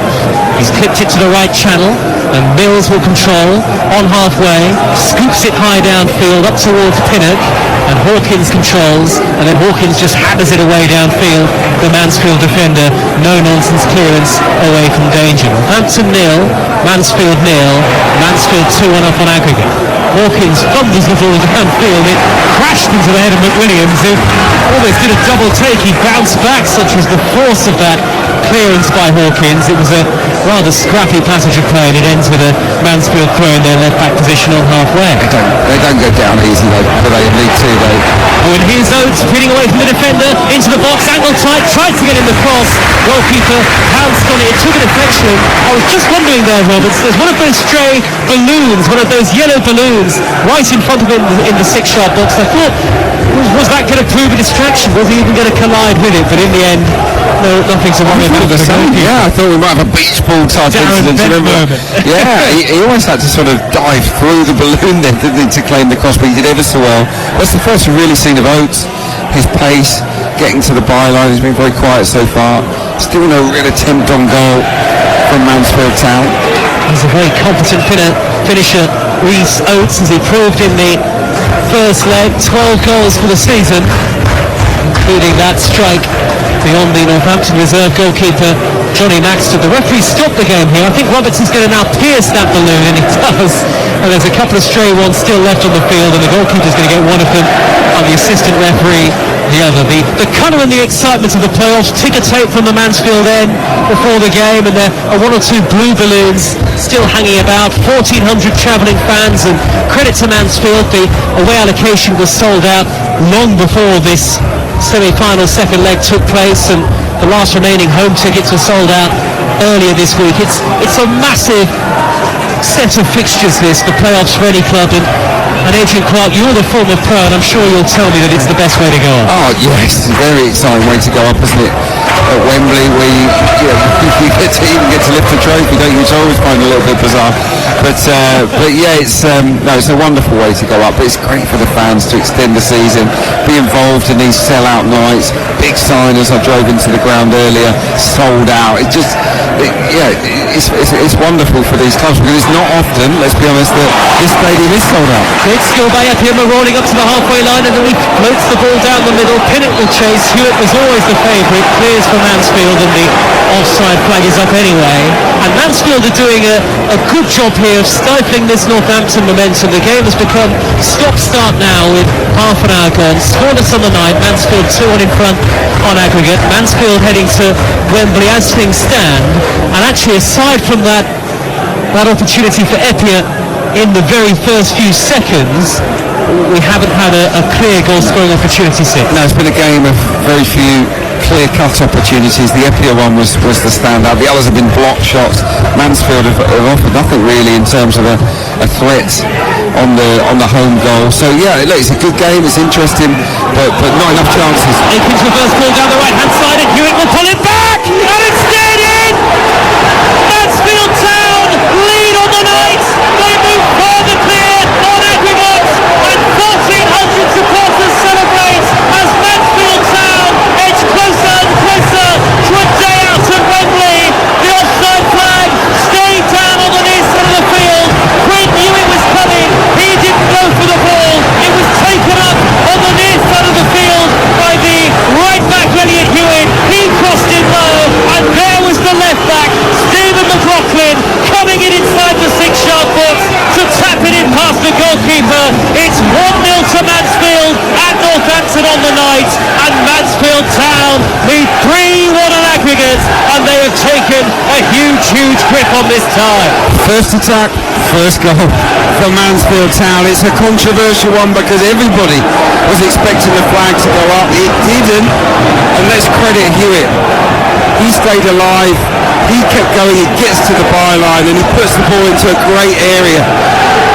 He's clipped it to the right channel, and Mills will control on halfway, scoops it high downfield up towards Pinnock, and Hawkins controls, and then Hawkins just hammers it away downfield. The Mansfield defender, no nonsense clearance away from danger. Northampton 0, Mansfield 0, Mansfield 2-1 up on aggregate. Hawkins fumbles the ball downfield. It crashed into the head of McWilliams, who almost did a double take. He bounced back, such was the force of that clearance by Hawkins. It was a rather scrappy passage of play, and it ends with a Mansfield throw in their left back position on halfway. They don't go down easy, though, but they in League 2, though. Oh, and here's Oates pinning away from the defender into the box, angle tight, tried to get in the cross. Goalkeeper pounced on it. It took a deflection. I was just wondering there, Roberts, there's one of those stray balloons, one of those yellow balloons right in front of him in the 6-yard box. I thought, was that going to prove a distraction? Was he even going to collide with it? But in the end, no, nothing to worry about. Yeah, I thought we might have a beach ball type incident. Remember? Yeah, he almost had to sort of dive through the balloon then, didn't he, to claim the cross, but he did ever so well. That's the first we've really seen of Oates. His pace, getting to the byline, he's been very quiet so far. Still no real attempt on goal from Mansfield Town. He's a very competent finisher, Rhys Oates, as he proved in the first leg. 12 goals for the season, including that strike beyond the Northampton reserve goalkeeper Johnny Maxted. The referee stopped the game here. I think Robertson's going to now pierce that balloon, and he does. And there's a couple of stray ones still left on the field, and the goalkeeper's going to get one of them, and the assistant referee the other. The colour and the excitement of the playoffs. Ticker tape from the Mansfield end before the game, and there are 1 or 2 blue balloons still hanging about. 1,400 travelling fans, and credit to Mansfield, the away allocation was sold out long before this semi-final second leg took place, and the last remaining home tickets were sold out earlier this week. It's a massive set of fixtures, this, the playoffs for any club, and Adrian Clark, you're the former pro, and I'm sure you'll tell me that it's the best way to go on. Oh yes, very exciting way to go up, isn't it? At Wembley, where you get to lift the trophy, don't you? Which I always find a little bit bizarre. But yeah, it's a wonderful way to go up. But it's great for the fans to extend the season, be involved in these sell-out nights. Big signers. I drove into the ground earlier, sold out. It's wonderful for these clubs, because it's not often, let's be honest, that this stadium is sold out. Great skill by Epiama, rolling up to the halfway line, and then he floats the ball down the middle. Pinnock will chase. Hewitt was always the favourite. Clears for Mansfield, and the offside flag is up anyway. And Mansfield are doing a good job here of stifling this Northampton momentum. The game has become stop-start now with half an hour gone. Scoreless on the night. Mansfield 2-1 in front on aggregate. Mansfield heading to Wembley as things stand. And actually, aside from that opportunity for Epia in the very first few seconds, we haven't had a clear goal-scoring opportunity since. No, it's been a game of very few clear-cut opportunities. The Epia one was the standout. The others have been block shots. Mansfield have offered nothing really in terms of a threat on the home goal. So yeah, look, it's a good game. It's interesting, but not enough chances. Akins reverse ball down the right-hand side, and Hewitt will pull it back, and it's dead in. Mansfield Town Mansfield Town lead 3-1 on aggregate, and they have taken a huge grip on this tie. First attack, first goal for Mansfield Town. It's a controversial one because everybody was expecting the flag to go up. It didn't, and let's credit Hewitt. He stayed alive, he kept going, he gets to the byline and he puts the ball into a great area.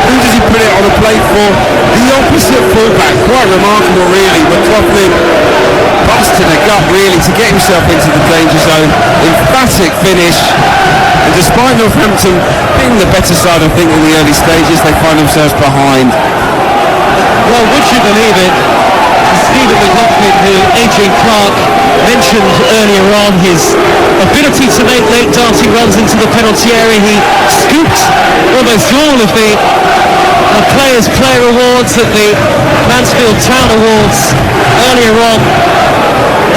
Who does he put it on a plate for? The opposite fullback. Quite remarkable really. McLaughlin busted a gut really to get himself into the danger zone. Emphatic finish. And despite Northampton being the better side, I think, in the early stages, they find themselves behind. Well, would you believe it? Stephen McLaughlin, who Adrian Clark mentioned earlier on, his ability to make late darting runs into the penalty area. He scooped almost all of the Players' Player Awards at the Mansfield Town Awards earlier on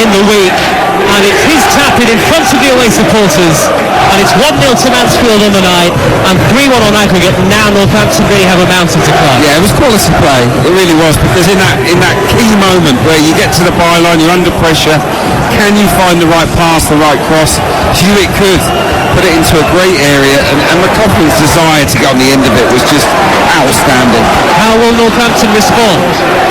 in the week. And it's his tap in front of the away supporters, and it's 1-0 to Mansfield on the night and 3-1 on aggregate. Now Northampton really have a mountain to climb. Yeah, it was quality play, it really was, because in that key moment where you get to the byline, you're under pressure, can you find the right pass, the right cross? Hewitt could put it into a great area, and McLaughlin's desire to get on the end of it was just outstanding. How will Northampton respond?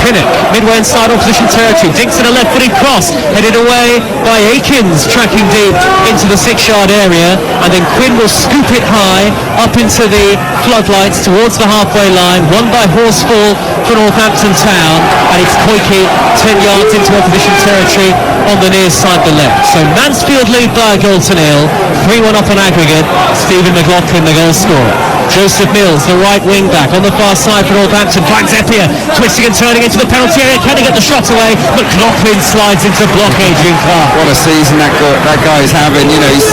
Pinnock, midway inside opposition territory, dinks in a left-footed cross, headed away by Akins, tracking deep into the 6-yard area, and then Quinn will scoop it high up into the floodlights towards the halfway line, won by Horsfall for Northampton Town, and it's Koike 10 yards into opposition territory on the near side, the left. So Mansfield lead by a goal to nil, 3-1 up on aggregate. Stephen McLaughlin, the goal scorer. Joseph Mills, the right wing back on the far side for Northampton, finds Eppier twisting and turning into the penalty area. Can he get the shot away? McLaughlin slides into block Adrian Clark. What a season that guy is having. You know, he's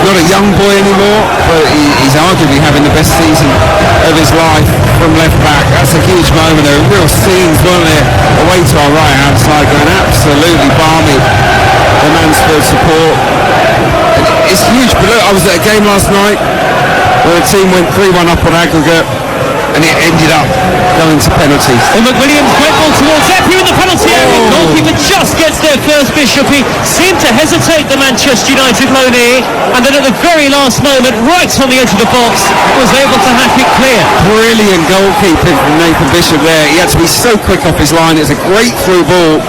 not a young boy anymore, but he's arguably having the best season of his life from left back. That's a huge moment. There were real scenes, weren't there? Away to our right hand side, going absolutely balmy. The Mansfield support. It's huge. But look, I was at a game last night where the team went 3-1 up on aggregate, and it ended up going to penalties. And McWilliams, great ball towards Eppier in the penalty area. Goalkeeper just gets there first. Bishop, he seemed to hesitate, the Manchester United loanee, and then at the very last moment, right on the edge of the box, was able to hack it clear. Brilliant goalkeeping from Nathan Bishop there. He had to be so quick off his line. It's a great through ball.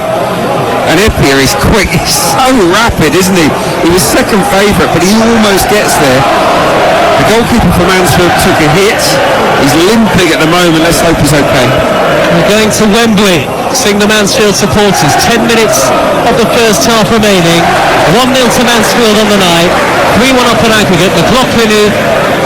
And Eppier is quick, he's so rapid, isn't he? He was second favourite, but he almost gets there. The goalkeeper for Mansfield took a hit. He's limping at the moment. Let's hope he's okay. We're going to Wembley, seeing the Mansfield supporters. 10 minutes of the first half remaining. 1-0 to Mansfield on the night. 3-1 up on aggregate. McLaughlin, who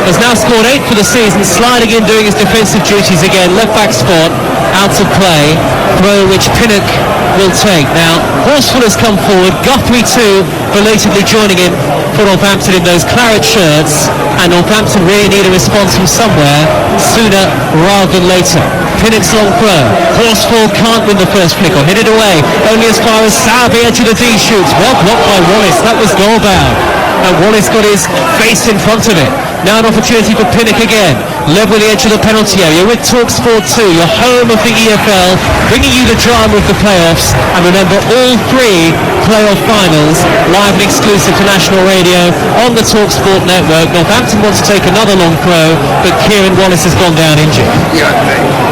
has now scored 8 for the season, sliding in, doing his defensive duties again. Left back spot, out of play. Throw which Pinnock will take. Now, Horsfall has come forward. Guthrie too, belatedly joining him for Northampton in those claret shirts. And Northampton really need a response from somewhere sooner rather than later. Pinnock's long throw. Horsfall can't win the first flick or hit it away. Only as far as Sabi, edge of the D shoots. Well blocked by Wallace. That was goal bound. And Wallace got his face in front of it. Now an opportunity for Pinnock again. Level the edge of the penalty area with TalkSport 2, your home of the EFL, bringing you the drama of the playoffs. And remember, all 3 playoff finals live and exclusive to national radio on the TalkSport network. Northampton wants to take another long throw, but Kieran Wallace has gone down injured. Yeah,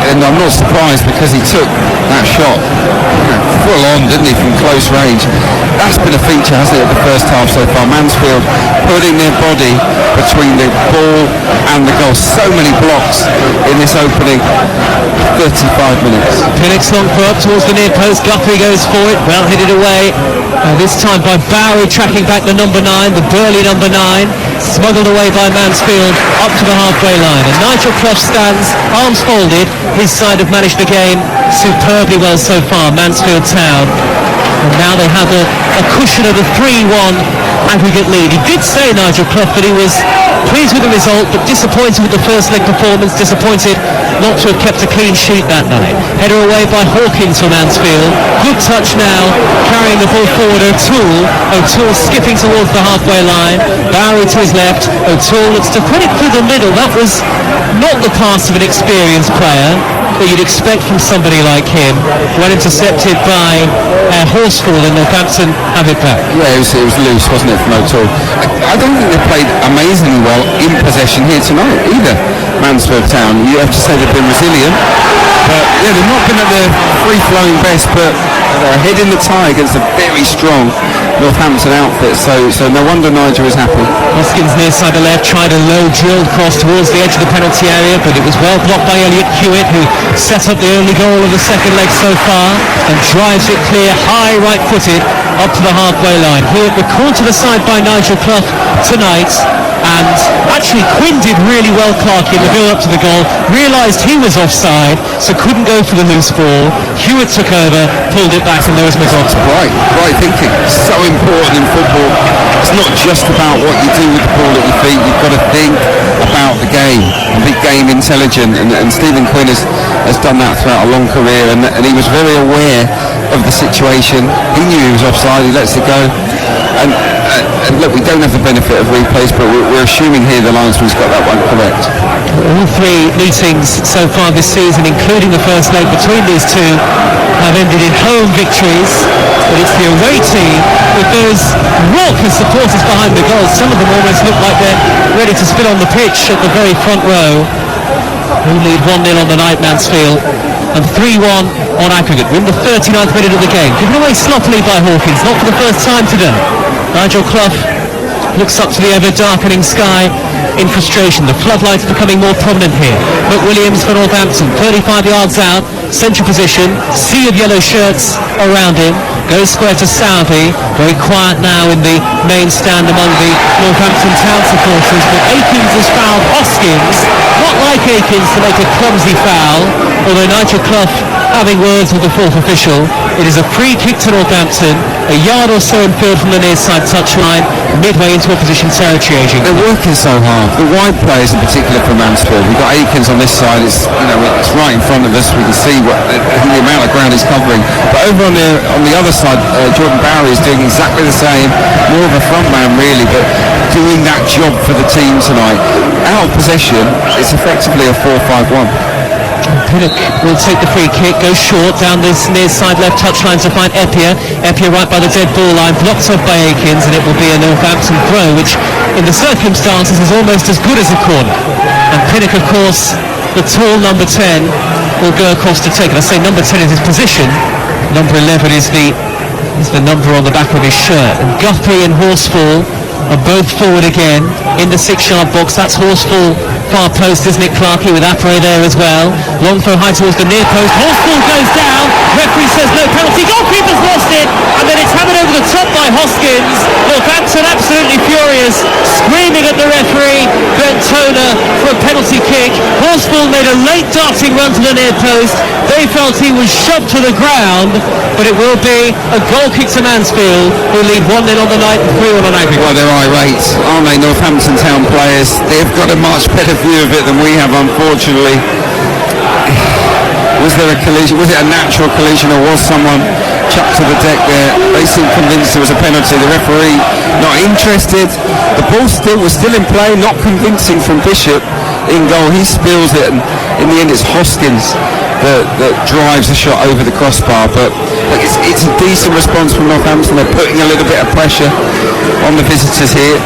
and I'm not surprised because he took that shot full on, didn't he, from close range. That's been a feature, hasn't it, of the first half so far. Mansfield putting their body between the ball and the goal. So many blocks in this opening 35 minutes. Pinnock's long throw up towards the near post. Guthrie goes for it, well headed away. This time by Bowery, tracking back the number 9, the burly number 9, smuggled away by Mansfield up to the halfway line. And Nigel Clough stands, arms folded. His side have managed the game superbly well so far, Mansfield Town. And now they have a cushion of a 3-1 aggregate lead. He did say, Nigel Clough, that he was pleased with the result, but disappointed with the first leg performance, disappointed not to have kept a clean sheet that night. Header away by Hawkins for Mansfield. Good touch now, carrying the ball forward. O'Toole skipping towards the halfway line. Bowery to his left. O'Toole looks to put it through the middle. That was not the pass of an experienced player. that you'd expect from somebody like him. When intercepted by Horsfall, and Northampton have it back. Yeah, it was loose, wasn't it, from O'Toole? I don't think they played amazingly well in possession here tonight either, Mansfield Town. You have to say they've been resilient, but yeah, they've not been at their free-flowing best, but they're ahead in the tie against a very strong Northampton outfit, so no wonder Nigel is happy. Hoskins near side the left, tried a low drilled cross towards the edge of the penalty area, but it was well blocked by Elliot Hewitt, who set up the only goal of the second leg so far and drives it clear, high right-footed, up to the halfway line. Hewitt recalled to the side by Nigel Clough tonight, and actually Quinn did really well, Clark, in the build-up to the goal, realised he was offside, so couldn't go for the loose ball. Hewitt took over, pulled it back, and there was McGough. Right thinking. So important in football. It's not just about what you do with the ball at your feet. You've got to think about the game and be game intelligent. And Stephen Quinn has done that throughout a long career, and he was very aware of the situation. He knew he was offside. He lets it go. And look, we don't have the benefit of replays, but we're assuming here the linesman's got that one correct. All three meetings so far this season, including the first leg between these two, have ended in home victories, but it's the away team with those raucous supporters behind the goals. Some of them almost look like they're ready to spit on the pitch at the very front row. We lead 1-0 on the night, Mansfield, and 3-1 on aggregate. We're in the 39th minute of the game, given away sloppily by Hawkins, not for the first time today. Nigel Clough looks up to the ever-darkening sky in frustration. The floodlights becoming more prominent here. McWilliams for Northampton, 35 yards out, central position, sea of yellow shirts around him, goes square to Southey, very quiet now in the main stand among the Northampton Town supporters, but Akins has fouled Hoskins, not like Akins to make a clumsy foul, although Nigel Clough having words with the fourth official. It is a free kick to Northampton, a yard or so in field from the near side touchline, midway into opposition territory. They're working so hard. The wide players in particular for Mansfield. We've got Akins on this side. It's right in front of us. We can see the amount of ground he's covering. But over on the other side, Jordan Bowery is doing exactly the same. More of a front man really, but doing that job for the team tonight. Out of possession, it's effectively a 4-5-1. Pinnock will take the free kick, goes short down this near side left touchline to find Eppier. Eppier right by the dead ball line, blocked off by Akins, and it will be a Northampton throw, which in the circumstances is almost as good as a corner. And Pinnock, of course, the tall number 10, will go across to take it. I say number 10 is his position, number 11 is the number on the back of his shirt. And Guthrie and Horsfall are both forward again in the 6-yard box. That's Horsfall far post, isn't it, Clarkey, with Apre there as well. Long throw high towards the near post. Horsfall goes down. Referee says no penalty. Goalkeeper's lost it, and then it's hammered over the top by Hoskins. Northampton absolutely furious, screaming at the referee. Ben Toner for a penalty kick. Horsfall made a late darting run to the near post. They felt he was shoved to the ground, but it will be a goal kick to Mansfield, who lead 1-0 on the night and 3-1 on aggregate. Well, they're irate, aren't they, Northampton Town players? They've got a much better view of it than we have, unfortunately. Was there a collision? Was it a natural collision, or was someone chucked to the deck there? They seem convinced it was a penalty. The referee not interested. The ball was still in play, not convincing from Bishop in goal. He spills it, and in the end it's Hoskins that drives the shot over the crossbar. But look, it's a decent response from Northampton. They're putting a little bit of pressure on the visitors here.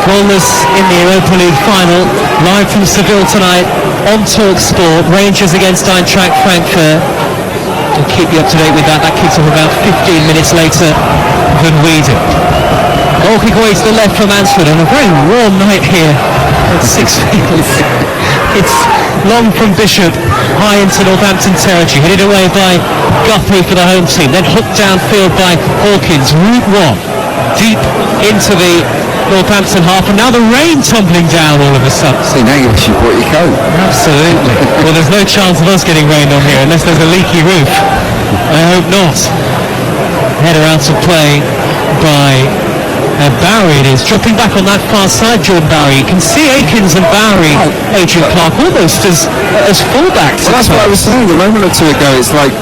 Goalless in the Europa League final, live from Seville tonight on TalkSport. Rangers against Eintracht Frankfurt. We'll keep you up to date with that. That kicks off about 15 minutes later than we do. Goal kick away to the left for Mansfield, and a very warm night here at 6 fields. It's long from Bishop, high into Northampton territory, headed away by Guthrie for the home team, then hooked downfield by Hawkins. Route 1 deep into the Northampton half, and now the rain tumbling down all of a sudden. See, now you wish you brought your coat. Absolutely. Well, there's no chance of us getting rained on here unless there's a leaky roof. I hope not. Header out of play by Bowery. It is dropping back on that far side. Jordan Bowery. You can see Akins and Bowery, Adrian Clark, almost as fullbacks. Well, that's what I was saying a moment or two ago. It's like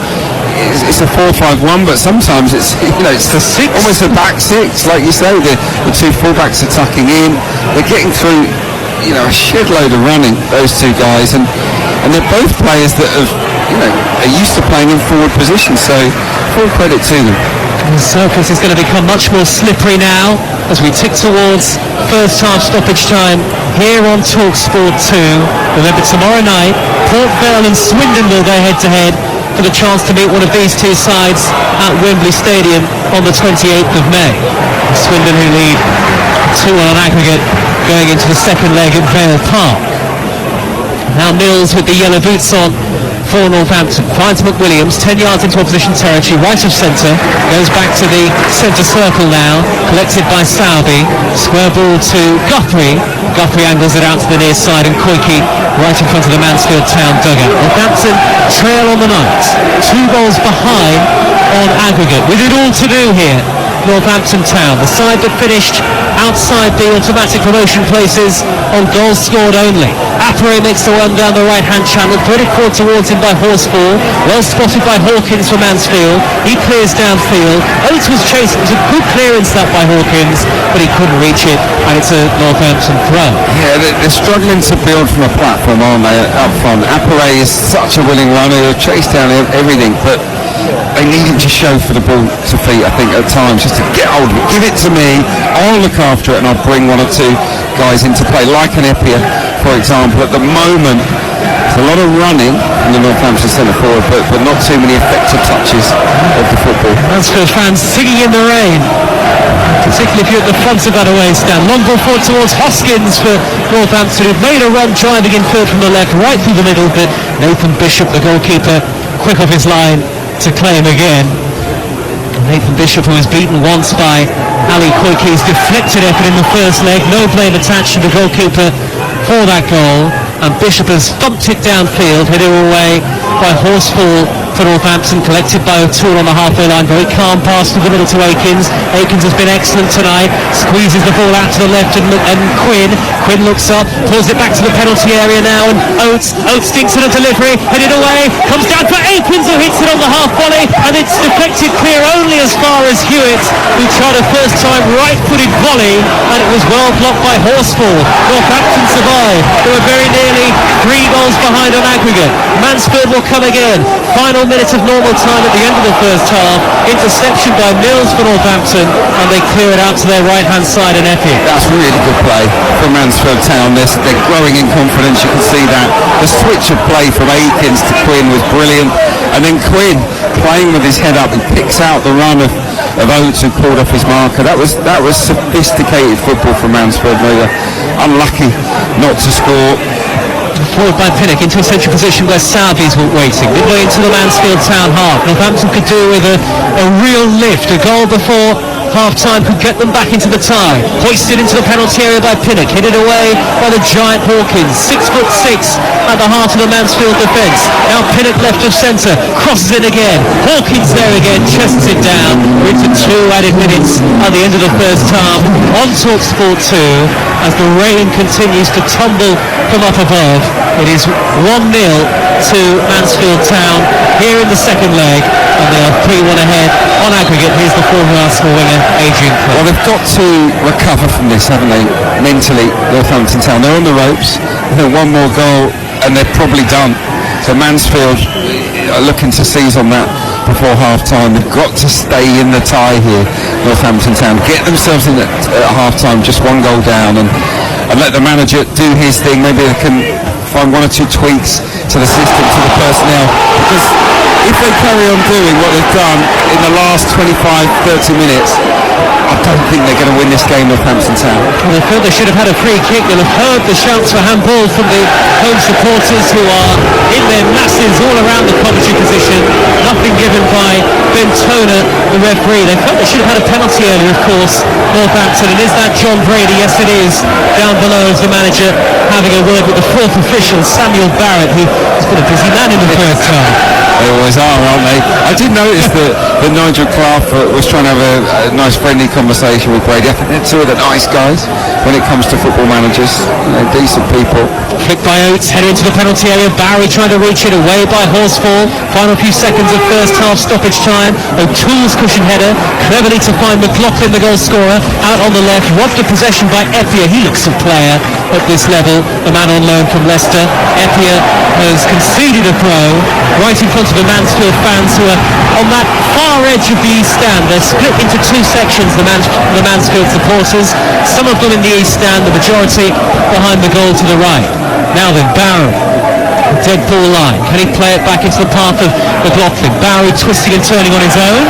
it's a 4-5-1, but sometimes it's it's the six, almost a back six, like you say. The two fullbacks are tucking in. They're getting through a shed load of running, those two guys, and they're both players that are used to playing in forward positions, so full credit to them. The surface is going to become much more slippery now as we tick towards first half stoppage time here on TalkSport 2. Remember, tomorrow night, Port Vale and Swindon will go head-to-head for the chance to meet one of these two sides at Wembley Stadium on the 28th of May. Swindon, who lead 2-1 on aggregate going into the second leg at Vale Park. Now Mills with the yellow boots on for Northampton. Finds McWilliams 10 yards into opposition territory, right of centre, goes back to the centre circle now, collected by Salby, square ball to Guthrie angles it out to the near side, and Koike right in front of the Mansfield Town dugout. Northampton trail on the night, 2 goals behind on aggregate, with it all to do here. Northampton Town, the side that finished outside the automatic promotion places on goals scored only. Apare makes the run down the right-hand channel, threaded forward towards him by Horsfall, well spotted by Hawkins from Mansfield. He clears downfield. Oates was chasing, it was a good clearance that by Hawkins, but he couldn't reach it, and it's a Northampton throw. Yeah, they're struggling to build from a platform, aren't they, up front. Apare is such a willing runner, he'll chase down everything, but they need him to show for the ball to feet, I think, at times, just to get hold of it. Give it to me, I'll look after it, and I'll bring 1 or 2 guys into play, like an Epia, for example. At the moment, there's a lot of running in the Northampton centre forward, but not too many effective touches of the football. Mansfield fans singing in the rain, particularly if you're at the front of that away stand. Long ball forward towards Hoskins for Northampton, who've made a run driving in third from the left, right through the middle, but Nathan Bishop, the goalkeeper, quick off his line to claim again. Nathan Bishop, who was beaten once by Ali Koike's deflected effort in the first leg, no blame attached to the goalkeeper for that goal, and Bishop has thumped it downfield, headed away by Horsfall for Northampton, collected by O'Toole on the halfway line. Very calm pass through the middle to Akins. Akins has been excellent tonight, squeezes the ball out to the left, and Quinn looks up, pulls it back to the penalty area now, and Oates stinks at a delivery, headed away, comes down for Akins, who hits it on the half volley, and it's deflected clear only as far as Hewitt, who tried a first time right-footed volley, and it was well blocked by Horsfall. Northampton survived. They were very nearly 3 goals behind on aggregate. Mansfield will come again. Final minutes of normal time at the end of the first half. Interception by Mills for Northampton, and they clear it out to their right-hand side in Epic. That's really good play from Mansfield Town. They're growing in confidence, you can see that. The switch of play from Akins to Quinn was brilliant, and then Quinn playing with his head up, he picks out the run of Oates, who pulled off his marker. That was sophisticated football from Mansfield. They were unlucky not to score. Forward by Pinnock into a central position where Salby's waiting. Midway into the Mansfield Town half. Northampton could do with a real lift. A goal before half-time could get them back into the tie. Hoisted into the penalty area by Pinnock. Hit it away by the giant Hawkins. 6'6" at the heart of the Mansfield defence. Now Pinnock left of centre. Crosses it again. Hawkins there again. Chests it down. We're into 2 added minutes at the end of the first half on TalkSport 2 as the rain continues to tumble from up above. It is 1-0 to Mansfield Town here in the second leg, and they are 3-1 ahead on aggregate. Here's the former Arsenal winger, Adrian Clark. Well, they've got to recover from this, haven't they, mentally, Northampton Town. They're on the ropes. They're 1 more goal, and they're probably done. So Mansfield are looking to seize on that before half-time. They've got to stay in the tie here, Northampton Town. Get themselves in at half-time, just 1 goal down, and let the manager do his thing. Maybe they can find 1 or 2 tweaks to the system, to the personnel, because if they carry on doing what they've done in the last 25-30 minutes, I don't think they're going to win this game, Northampton Town. Well, they felt they should have had a free kick. They'll have heard the shouts for handball from the home supporters, who are in their masses all around the Coventry position. Nothing given by Ben Toner, the referee. They felt they should have had a penalty earlier, of course, Northampton. And is that John Brady? Yes, it is. Down below is the manager having a word with the 4th official, Samuel Barrett, who has been a busy man in the first half. They boys are, aren't they? I did notice that Nigel Clough was trying to have a nice friendly conversation with Brady. I think they're two of the nice guys when it comes to football managers, decent people. Flick by Oates, header into the penalty area. Barry trying to reach it, away by Horsfall. Final few seconds of first half stoppage time. O'Toole's cushion header, cleverly to find McLaughlin, the goal scorer, out on the left. Robbed the possession by Eppier. He looks a player at this level, the man on loan from Leicester. Eppier has conceded a throw right in front of the Mansfield fans who are on that far edge of the east stand. They're split into two sections, the Mansfield supporters, some of them in the east stand, the majority behind the goal to the right. Now then, Barry, dead ball line. Can he play it back into the path of McLaughlin? Barry twisting and turning on his own.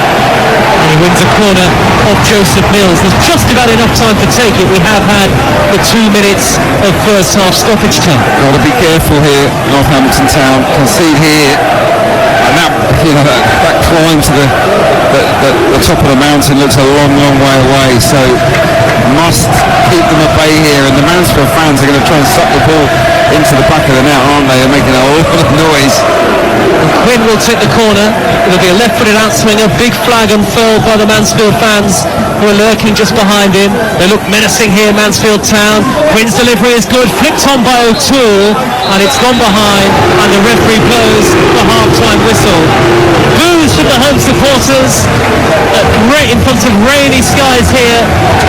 And he wins a corner off Joseph Mills. There's just about enough time to take it. We have had the 2 minutes of first half stoppage time. Got to be careful here, Northampton Town. Concede here. And that climb to the top of the mountain looks a long, long way away. So must keep them at bay here. And the Mansfield fans are going to try and suck the ball into the back of the net, aren't they? They're making a lot of noise. And Quinn will take the corner. It'll be a left-footed outswinger. Big flag unfurled by the Mansfield fans who are lurking just behind him. They look menacing here, Mansfield Town. Quinn's delivery is good, flicked on by O'Toole, and it's gone behind, and the referee blows the half-time whistle. Boos from the home supporters, right in front of rainy skies here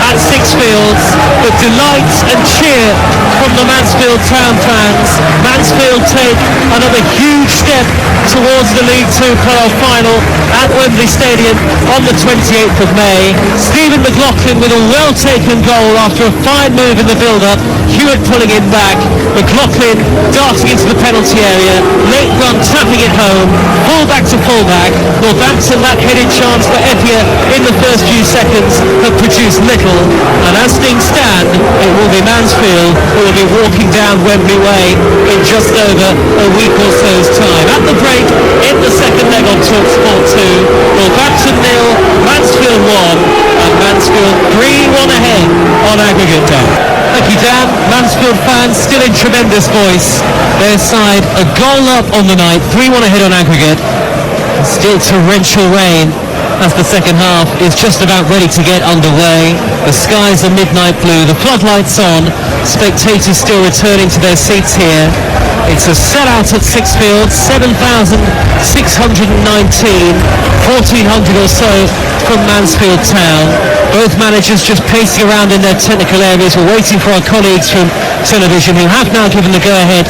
at Sixfields, but delight and cheer from the Mansfield Town fans. Mansfield take another huge step towards the League Two playoff final at Wembley Stadium on the 28th of May. Stephen McLaughlin with a well-taken goal after a fine move in the build-up. Hewitt pulling it back. McLaughlin darting into the penalty area. Late run tapping it home. Full-back to full-back. Northampton, that headed chance for Eppier in the first few seconds, have produced little. And as things stand, it will be Mansfield who will be walking down Wembley Way in just over a week or so's time. At the break, in the second leg on TalkSport 2, Northampton 0, Mansfield 1, and Mansfield 3-1 ahead on aggregate day. Thank you, Dan. Mansfield fans still in tremendous voice. Their side a goal up on the night, 3-1 ahead on aggregate. Still torrential rain as the second half is just about ready to get underway. The skies are midnight blue, the floodlights on, spectators still returning to their seats here. It's a sellout at Sixfields, 7,619, 1,400 or so from Mansfield Town. Both managers just pacing around in their technical areas. We're waiting for our colleagues from television who have now given the go-ahead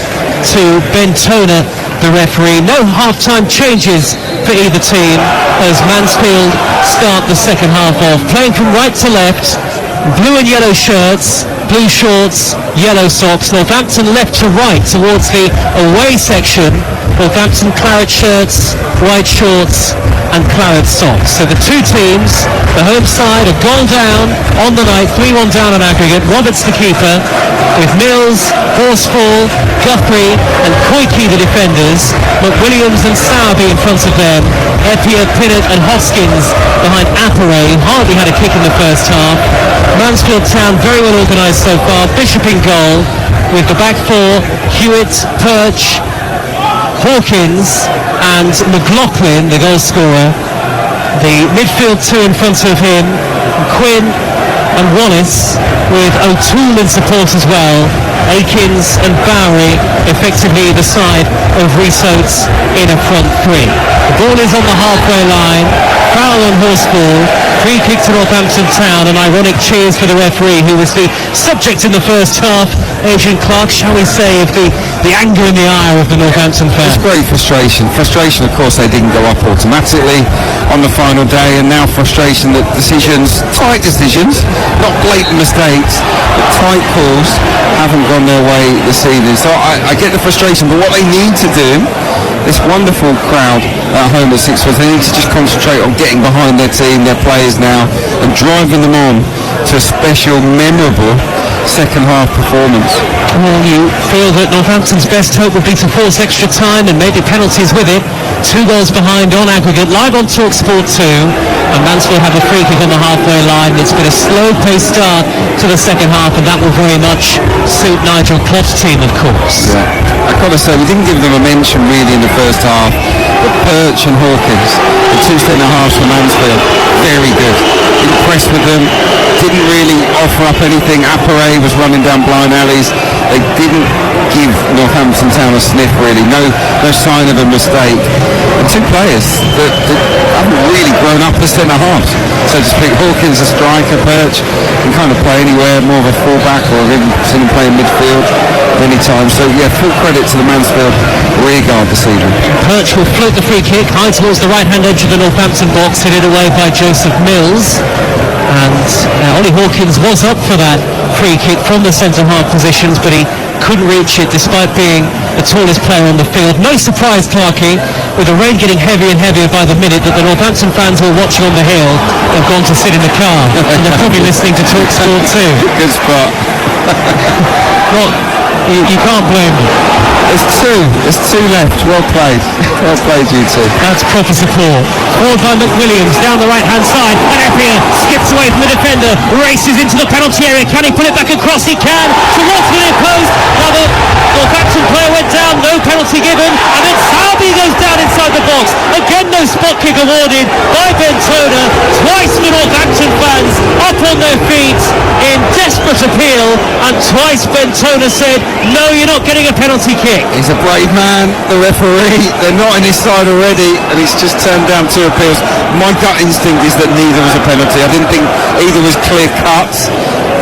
to Ben Toner, the referee. No half-time changes for either team as Mansfield start the second half off. Playing from right to left, blue and yellow shirts, blue shorts, yellow socks. Northampton left to right towards the away section. Northampton claret shirts, white shorts and claret socks. So the two teams, the home side, a goal down on the night, 3-1 down on aggregate. Roberts the keeper, with Mills, Horsfall, Guthrie and Koike the defenders. McWilliams and Sowerby in front of them. Eppier, Pinnett and Hoskins behind Appere, who hardly had a kick in the first half. Mansfield Town very well organised so far. Bishop in goal with the back four, Hewitt, Perch, Hawkins and McLaughlin, the goal scorer. The midfield two in front of him, Quinn and Wallace, with O'Toole in support as well. Akins and Bowery effectively the side of Rhys Oates in a front three. The ball is on the halfway line. Foul on Horsfall. Free kick to Northampton Town, and ironic cheers for the referee who was the subject in the first half. Adrian Clark, shall we say, of the anger in the eye of the Northampton fans. It's great frustration. Frustration, of course, they didn't go up automatically on the final day, and now frustration that decisions, tight decisions, not blatant mistakes, but tight calls, haven't gone their way this evening. So I get the frustration, but what they need to do, this wonderful crowd at home at Sixfields, they need to just concentrate on getting behind their team, their players now, and driving them on to a special, memorable second half performance. Well, you feel that Northampton's best hope would be to force extra time and maybe penalties with it. 2 goals behind on aggregate, live on TalkSport 2, and Mansfield have a free kick on the halfway line. It's been a slow-paced start to the second half, and that will very much suit Nigel Clough's team, of course. Yeah. I've got to say, we didn't give them a mention really in the first half, but Perch Birch and Hawkins, the two centre-halves for Mansfield, very good. Impressed with them, didn't really offer up anything. Apparay was running down blind alleys. They didn't give Northampton Town a sniff really, no sign of a mistake. And two players that haven't really grown up as centre-halves, so to speak. Hawkins a striker, Birch can kind of play anywhere, more of a full-back, or I've even seen him play in midfield many times. So yeah, full credit to the Mansfield rear guard this evening. Birch will float the free kick high towards the right-hand edge of the Northampton box, headed away by Joseph Mills. And Ollie Hawkins was up for that free kick from the centre-half positions, but he couldn't reach it despite being the tallest player on the field. No surprise, Clarkey, with the rain getting heavier and heavier by the minute, that the Northampton fans who are watching on the hill have gone to sit in the car, and they're probably listening to Talk Sport too. Good spot. Well, you can't blame them. There's two left. Well played, you two. That's proper support. Forward by McWilliams, down the right-hand side, and Eppier skips away from the defender, races into the penalty area. Can he put it back across? He can, towards the near post. Now the Northampton player went down, no penalty given, and then Salby goes down inside the box. Again, no spot kick awarded by Bentona. Twice the Northampton fans up on their feet in desperate appeal, and twice Bentona said, no, you're not getting a penalty kick. He's a brave man, the referee. They're not in his side already, and he's just turned down two appeals. My gut instinct is that neither was a penalty. I didn't think either was clear cut.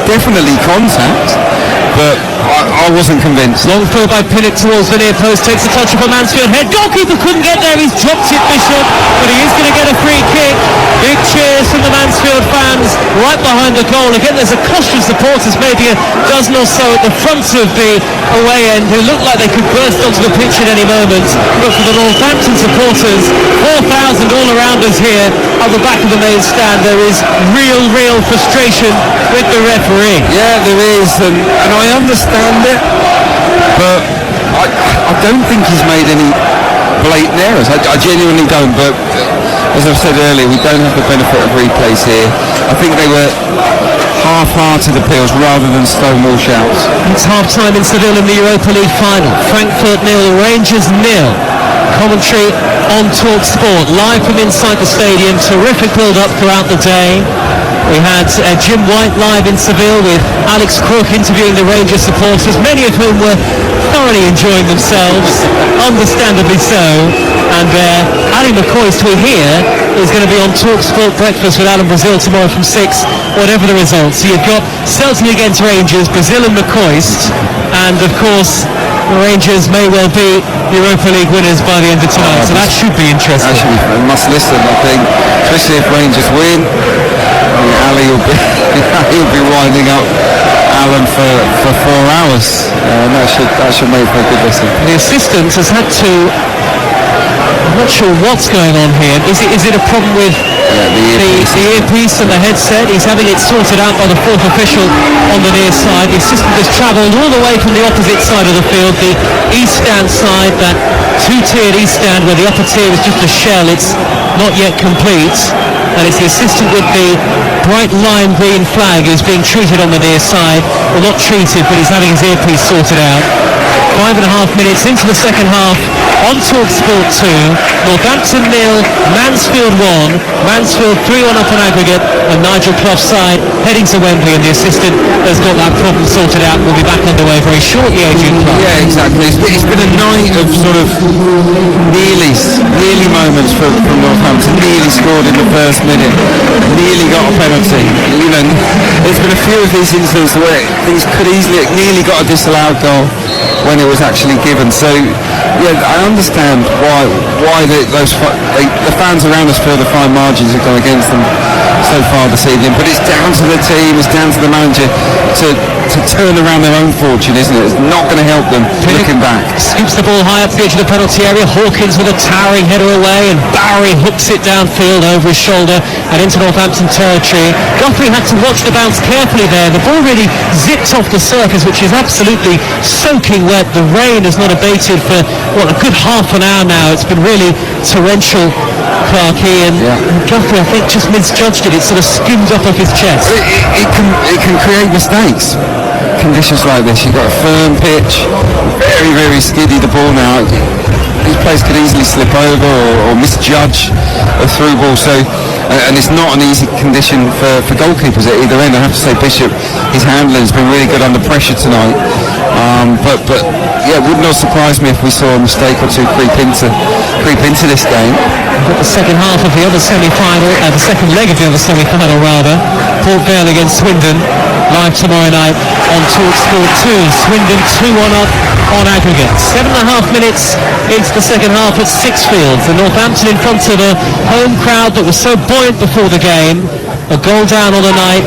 Definitely contact, but I wasn't convinced. Long throw by Pinnock towards the near post, takes a touch of a Mansfield head. Goalkeeper couldn't get there, he's dropped it, Bishop, but he is going to get a free kick. Big cheers from the Mansfield fans right behind the goal. Again, there's a cluster of supporters, maybe a dozen or so at the front of the away end, who look like they could burst onto the pitch at any moment. But for the Northampton supporters, 4,000 all around us here at the back of the main stand, there is real frustration with the referee. Yeah, there is, and I understand it, but I don't think he's made any blatant errors. I genuinely don't, but as I've said earlier, we don't have the benefit of replays here. I think they were half-hearted appeals rather than stonewall shouts. It's half-time in Seville in the Europa League final. Frankfurt 0, Rangers 0. Commentary on Talk Sport, live from inside the stadium. Terrific build-up throughout the day. We had Jim White live in Seville with Alex Crook interviewing the Rangers supporters, many of whom were thoroughly enjoying themselves, understandably so. And Ali McCoist, we hear, is going to be on Talk Sport Breakfast with Alan Brazil tomorrow from 6, whatever the result. So you've got Celtic against Rangers, Brazil and McCoist, and of course the Rangers may well be Europa League winners by the end of tonight, so that should be interesting. That should be fun. Must listen, I think, especially if Rangers win. Ali will be winding up Alan for 4 hours, and that should make for a good listen. The assistant has had to, I'm not sure what's going on here. Is it a problem with the earpiece and the headset? He's having it sorted out by the fourth official on the near side. The assistant has travelled all the way from the opposite side of the field, the east stand side, that two-tiered east stand where the upper tier is just a shell. It's not yet complete. And it's the assistant with the bright lime green flag who's being treated on the near side. Well, not treated, but he's having his earpiece sorted out. 5.5 minutes into the second half on Talk Sport 2. Northampton 0, Mansfield 1. Mansfield 3-1 up on aggregate, and Nigel Clough's side heading to Wembley, and the assistant has got that problem sorted out. We'll be back underway very shortly, Adrian Clark. Yeah, exactly. It's been a night of sort of nearly moments from Northampton. Nearly scored in the first minute. Nearly got a penalty. You know, there's been a few of these incidents where things could easily nearly got a disallowed goal when it was actually given. So yeah, I understand why the fans around us feel the fine margins have gone against them so far this evening, but it's down to the team, it's down to the manager to turn around their own fortune, isn't it? It's not going to help them looking back. Scoops the ball high up the edge of the penalty area. Hawkins with a towering header away, and Bowery hooks it downfield over his shoulder and into Northampton territory. Guthrie had to watch the bounce carefully there. The ball really zipped off the surface, which is absolutely soaking wet. The rain has not abated for a good half an hour now. It's been really torrential, Clarkey, and Guthrie, I think, just misjudged it. It sort of skimmed up off his chest. It can create mistakes. Conditions like this, you've got a firm pitch, very skiddy the ball now. these players could easily slip over or misjudge a through ball. So, and it's not an easy condition for goalkeepers at either end. I have to say, Bishop, his handling has been really good under pressure tonight. But yeah, it would not surprise me if we saw a mistake or two creep into this game. Got the second half of the other semi-final, the second leg of the other semi-final rather. Port Vale against Swindon, live tomorrow night on TalkSport 2. Swindon 2-1 up on aggregate. 7.5 minutes into the second half at Sixfields. The Northampton in front of a home crowd that was so buoyant before the game. A goal down on the night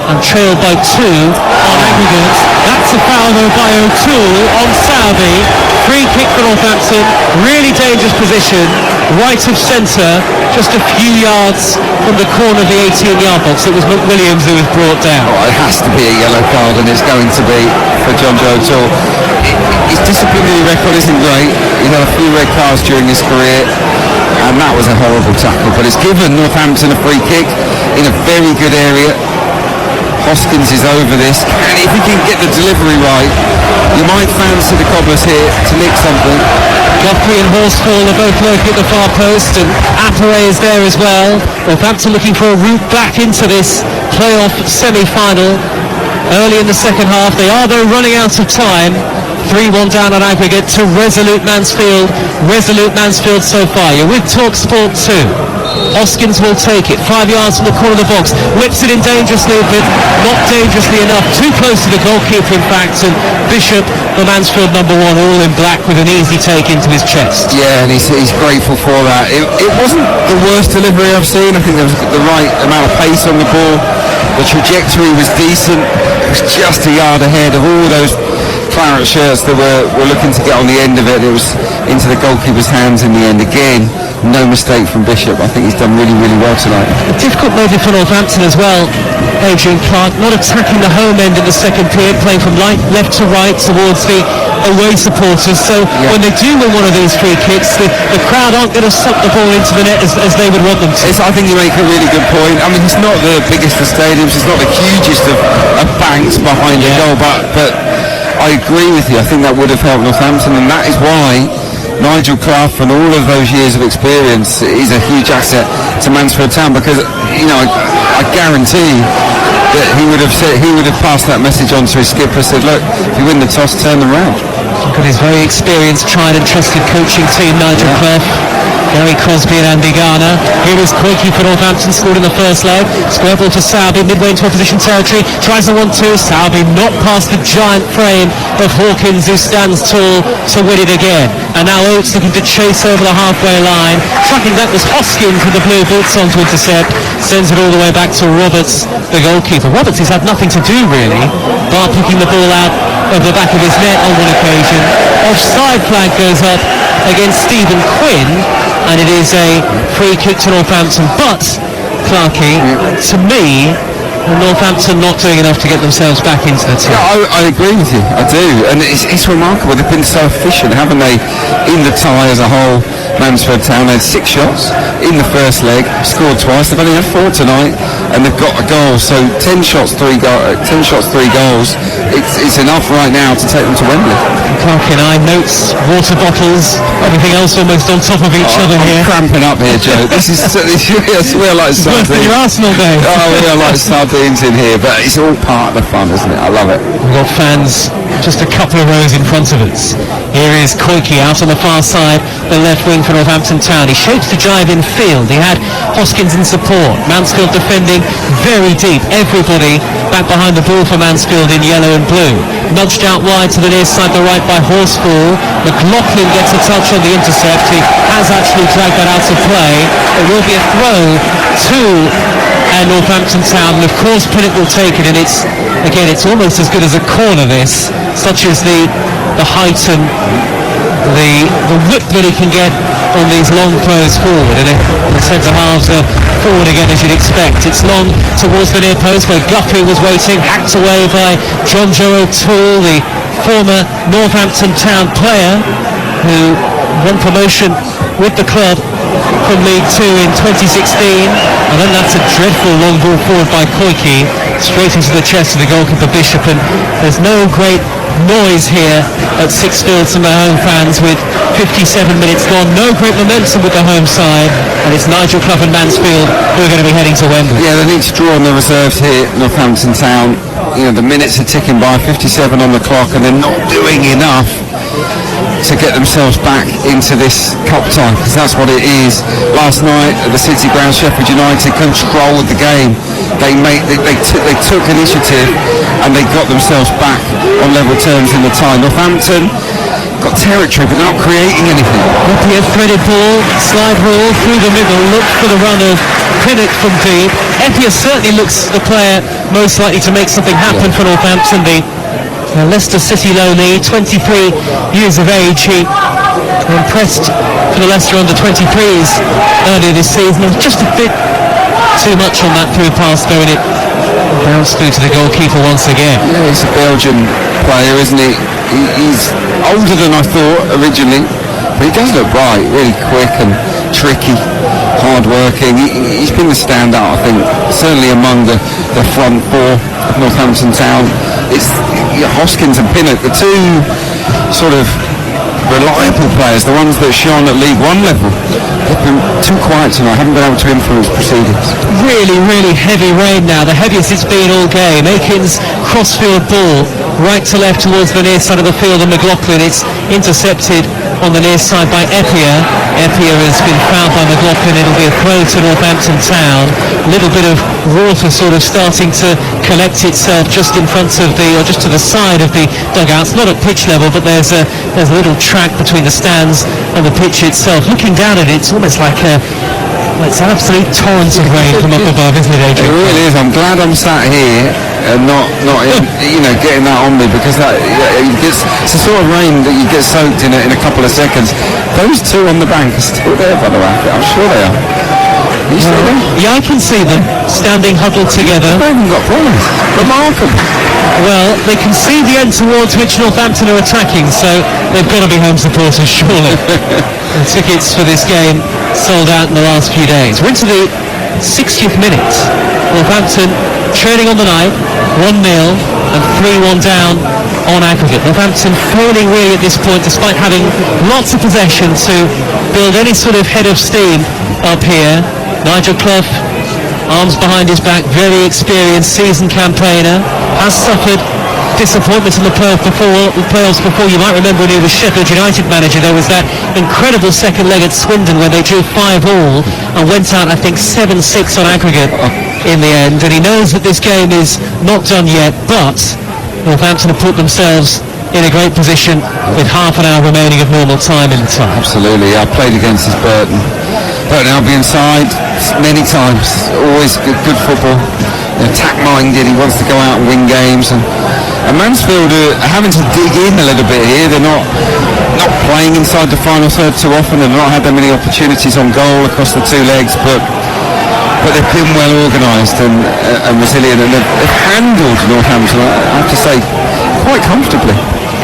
and trailed by 2 on aggregate. That's a foul though by O'Toole on Southey. Free kick for Northampton. Really dangerous position. Right of centre, just a few yards from the corner of the 18-yard box. It was McWilliams who was brought down. Oh, it has to be a yellow card, and it's going to be for John Joe O'Toole. His disciplinary record isn't great. He's had a few red cards during his career, and that was a horrible tackle. But it's given Northampton a free kick in a very good area. Hoskins is over this, and if he can get the delivery right, you might fancy the Cobblers here to nick something. Guthrie and Horsfall are both lurking at the far post, and Appere is there as well. Northampton looking for a route back into this playoff semi-final. Early in the second half, they are though running out of time. 3-1 down on aggregate to Resolute Mansfield. Resolute Mansfield so far. You're with TalkSport 2. Hoskins will take it 5 yards from the corner of the box, whips it in dangerously, but not dangerously enough, too close to the goalkeeper in fact, and Bishop, the Mansfield number 1, all in black with an easy take into his chest. Yeah, and he's grateful for that. It wasn't the worst delivery I've seen. I think there was the right amount of pace on the ball. The trajectory was decent. It was just a yard ahead of all those claret shirts that were looking to get on the end of it. It was into the goalkeeper's hands in the end. Again, no mistake from Bishop. I think he's done really, really well tonight. A difficult maybe for Northampton as well. Adrian Clark not attacking the home end in the second period, playing from left to right towards the away supporters. So when they do win one of these free kicks, the crowd aren't going to suck the ball into the net as they would want them to. I think you make a really good point. I mean, it's not the biggest of stadiums. It's not the hugest of banks behind the goal, but I agree with you. I think that would have helped Northampton, and that is why Nigel Clough and all of those years of experience is a huge asset to Mansfield Town, because I guarantee that he would have passed that message on to his skipper, said, look, if you win the toss, turn them round. Got his very experienced, tried and trusted coaching team, Nigel Clough, Gary Crosby and Andy Garner. Here is Quakey for Northampton, scored in the first leg. Square ball to Southey, midway into opposition territory, tries a 1-2. Southey not past the giant frame of Hawkins, who stands tall to win it again. And now Oates looking to chase over the halfway line. Tracking that was Hoskins with the blue boots on to intercept. Sends it all the way back to Roberts, the goalkeeper. Roberts has had nothing to do really, bar picking the ball out of the back of his net on one occasion. Offside flag goes up against Stephen Quinn, and it is a free kick to Northampton. But Clarkey, to me, Northampton not doing enough to get themselves back into the team. Yeah, I agree with you. I do, and it's remarkable. They've been so efficient, haven't they, in the tie as a whole. Mansfield Town had 6 shots in the first leg, scored twice. They've only had 4 tonight, and they've got a goal. So 10 shots, 3 goals. It's enough right now to take them to Wembley. Clark and I, notes, water bottles, everything else almost on top of each other here. I'm cramping up here, Joe. This is we're like sardines. Worse than your Arsenal day. Oh, we are like sardines in here, but it's all part of the fun, isn't it? I love it. We've got fans just a couple of rows in front of us. Here is Koike out on the far side, the left wing for Northampton Town. He shapes the drive in field. He had Hoskins in support. Mansfield defending very deep. Everybody back behind the ball for Mansfield in yellow and blue. Nudged out wide to the near side, the right by Horsfall. McLaughlin gets a touch on the intercept. He has actually dragged that out of play. It will be a throw to Northampton Town, and of course Pinnock will take it, and it's almost as good as a corner, this, such as the height and the whip that he can get on these long throws forward, and the centre halves are forward again as you'd expect. It's long towards the near post where Guthrie was waiting, hacked away by John Joe O'Toole, the former Northampton Town player who won promotion with the club from League 2 in 2016, and then that's a dreadful long ball forward by Koike, straight into the chest of the goalkeeper Bishop, and there's no great noise here at Sixfields from the home fans with 57 minutes gone. No great momentum with the home side, and it's Nigel Clough and Mansfield who are going to be heading to Wembley. Yeah, they need to draw on the reserves here at Northampton Town. You know, the minutes are ticking by, 57 on the clock, and they're not doing enough to get themselves back into this cup tie, because that's what it is. Last night at the City Ground, Sheffield United controlled the game. They took initiative and they got themselves back on level terms in the tie. Northampton got territory, but they're not creating anything. Eppier threaded ball, slide rule through the middle, looked for the run of Pinnock from deep. Eppier certainly looks the player most likely to make something happen for Northampton. The Leicester City loanee, 23 years of age. He impressed for the Leicester under-23s earlier this season. Just a bit too much on that through pass, though, and it bounced through to the goalkeeper once again. Yeah, he's a Belgian player, isn't he? He's older than I thought originally, but he does look bright, really quick and tricky, hard-working. He's been the standout, I think, certainly among the front four of Northampton Town. It's Hoskins and Pinnock, the two sort of reliable players, the ones that shone at League One level. They've been too quiet tonight, haven't been able to influence proceedings. Really, really heavy rain now, the heaviest it's been all game. Aiken's crossfield ball, right to left towards the near side of the field, and McLaughlin, it's intercepted on the near side by Eppier. Eppier has been fouled by McLaughlin. It'll be a throw to Northampton Town. A little bit of water sort of starting to collect itself just in front of or just to the side of the dugouts. Not at pitch level, but there's a little track between the stands and the pitch itself. Looking down at it, it's almost like it's an absolute torrent of rain from up above, isn't it, Adrian? It really is. I'm glad I'm sat here and not getting that on me, because it's the sort of rain that you get soaked in a couple of seconds. Those two on the bank are still there, by the way. I'm sure they are. Are you still there? Yeah, I can see them standing huddled together. They haven't got problems. Remarkable. Well, they can see the end towards which Northampton are attacking, so they've got to be home supporters, surely. The tickets for this game sold out in the last few days. We're into the 60th minute. Northampton trailing on the night, 1-0 and 3-1 down on aggregate. Northampton failing really at this point, despite having lots of possession, to build any sort of head of steam up here. Nigel Clough, arms behind his back, very experienced, seasoned campaigner, has suffered disappointment in the playoffs before. You might remember when he was Sheffield United manager, there was that incredible second leg at Swindon where they drew 5-5 and went out, I think, 7-6 on aggregate in the end. And he knows that this game is not done yet, but Northampton have put themselves in a great position with half an hour remaining of normal time in the tie. Absolutely. I played against his Burton Albion side many times. Always good football. Attack-minded. He wants to go out and win games. And Mansfield are having to dig in a little bit here. They're not playing inside the final third too often. They've not had that many opportunities on goal across the two legs, but they've been well organised and resilient, and they've handled Northampton, I have to say, quite comfortably.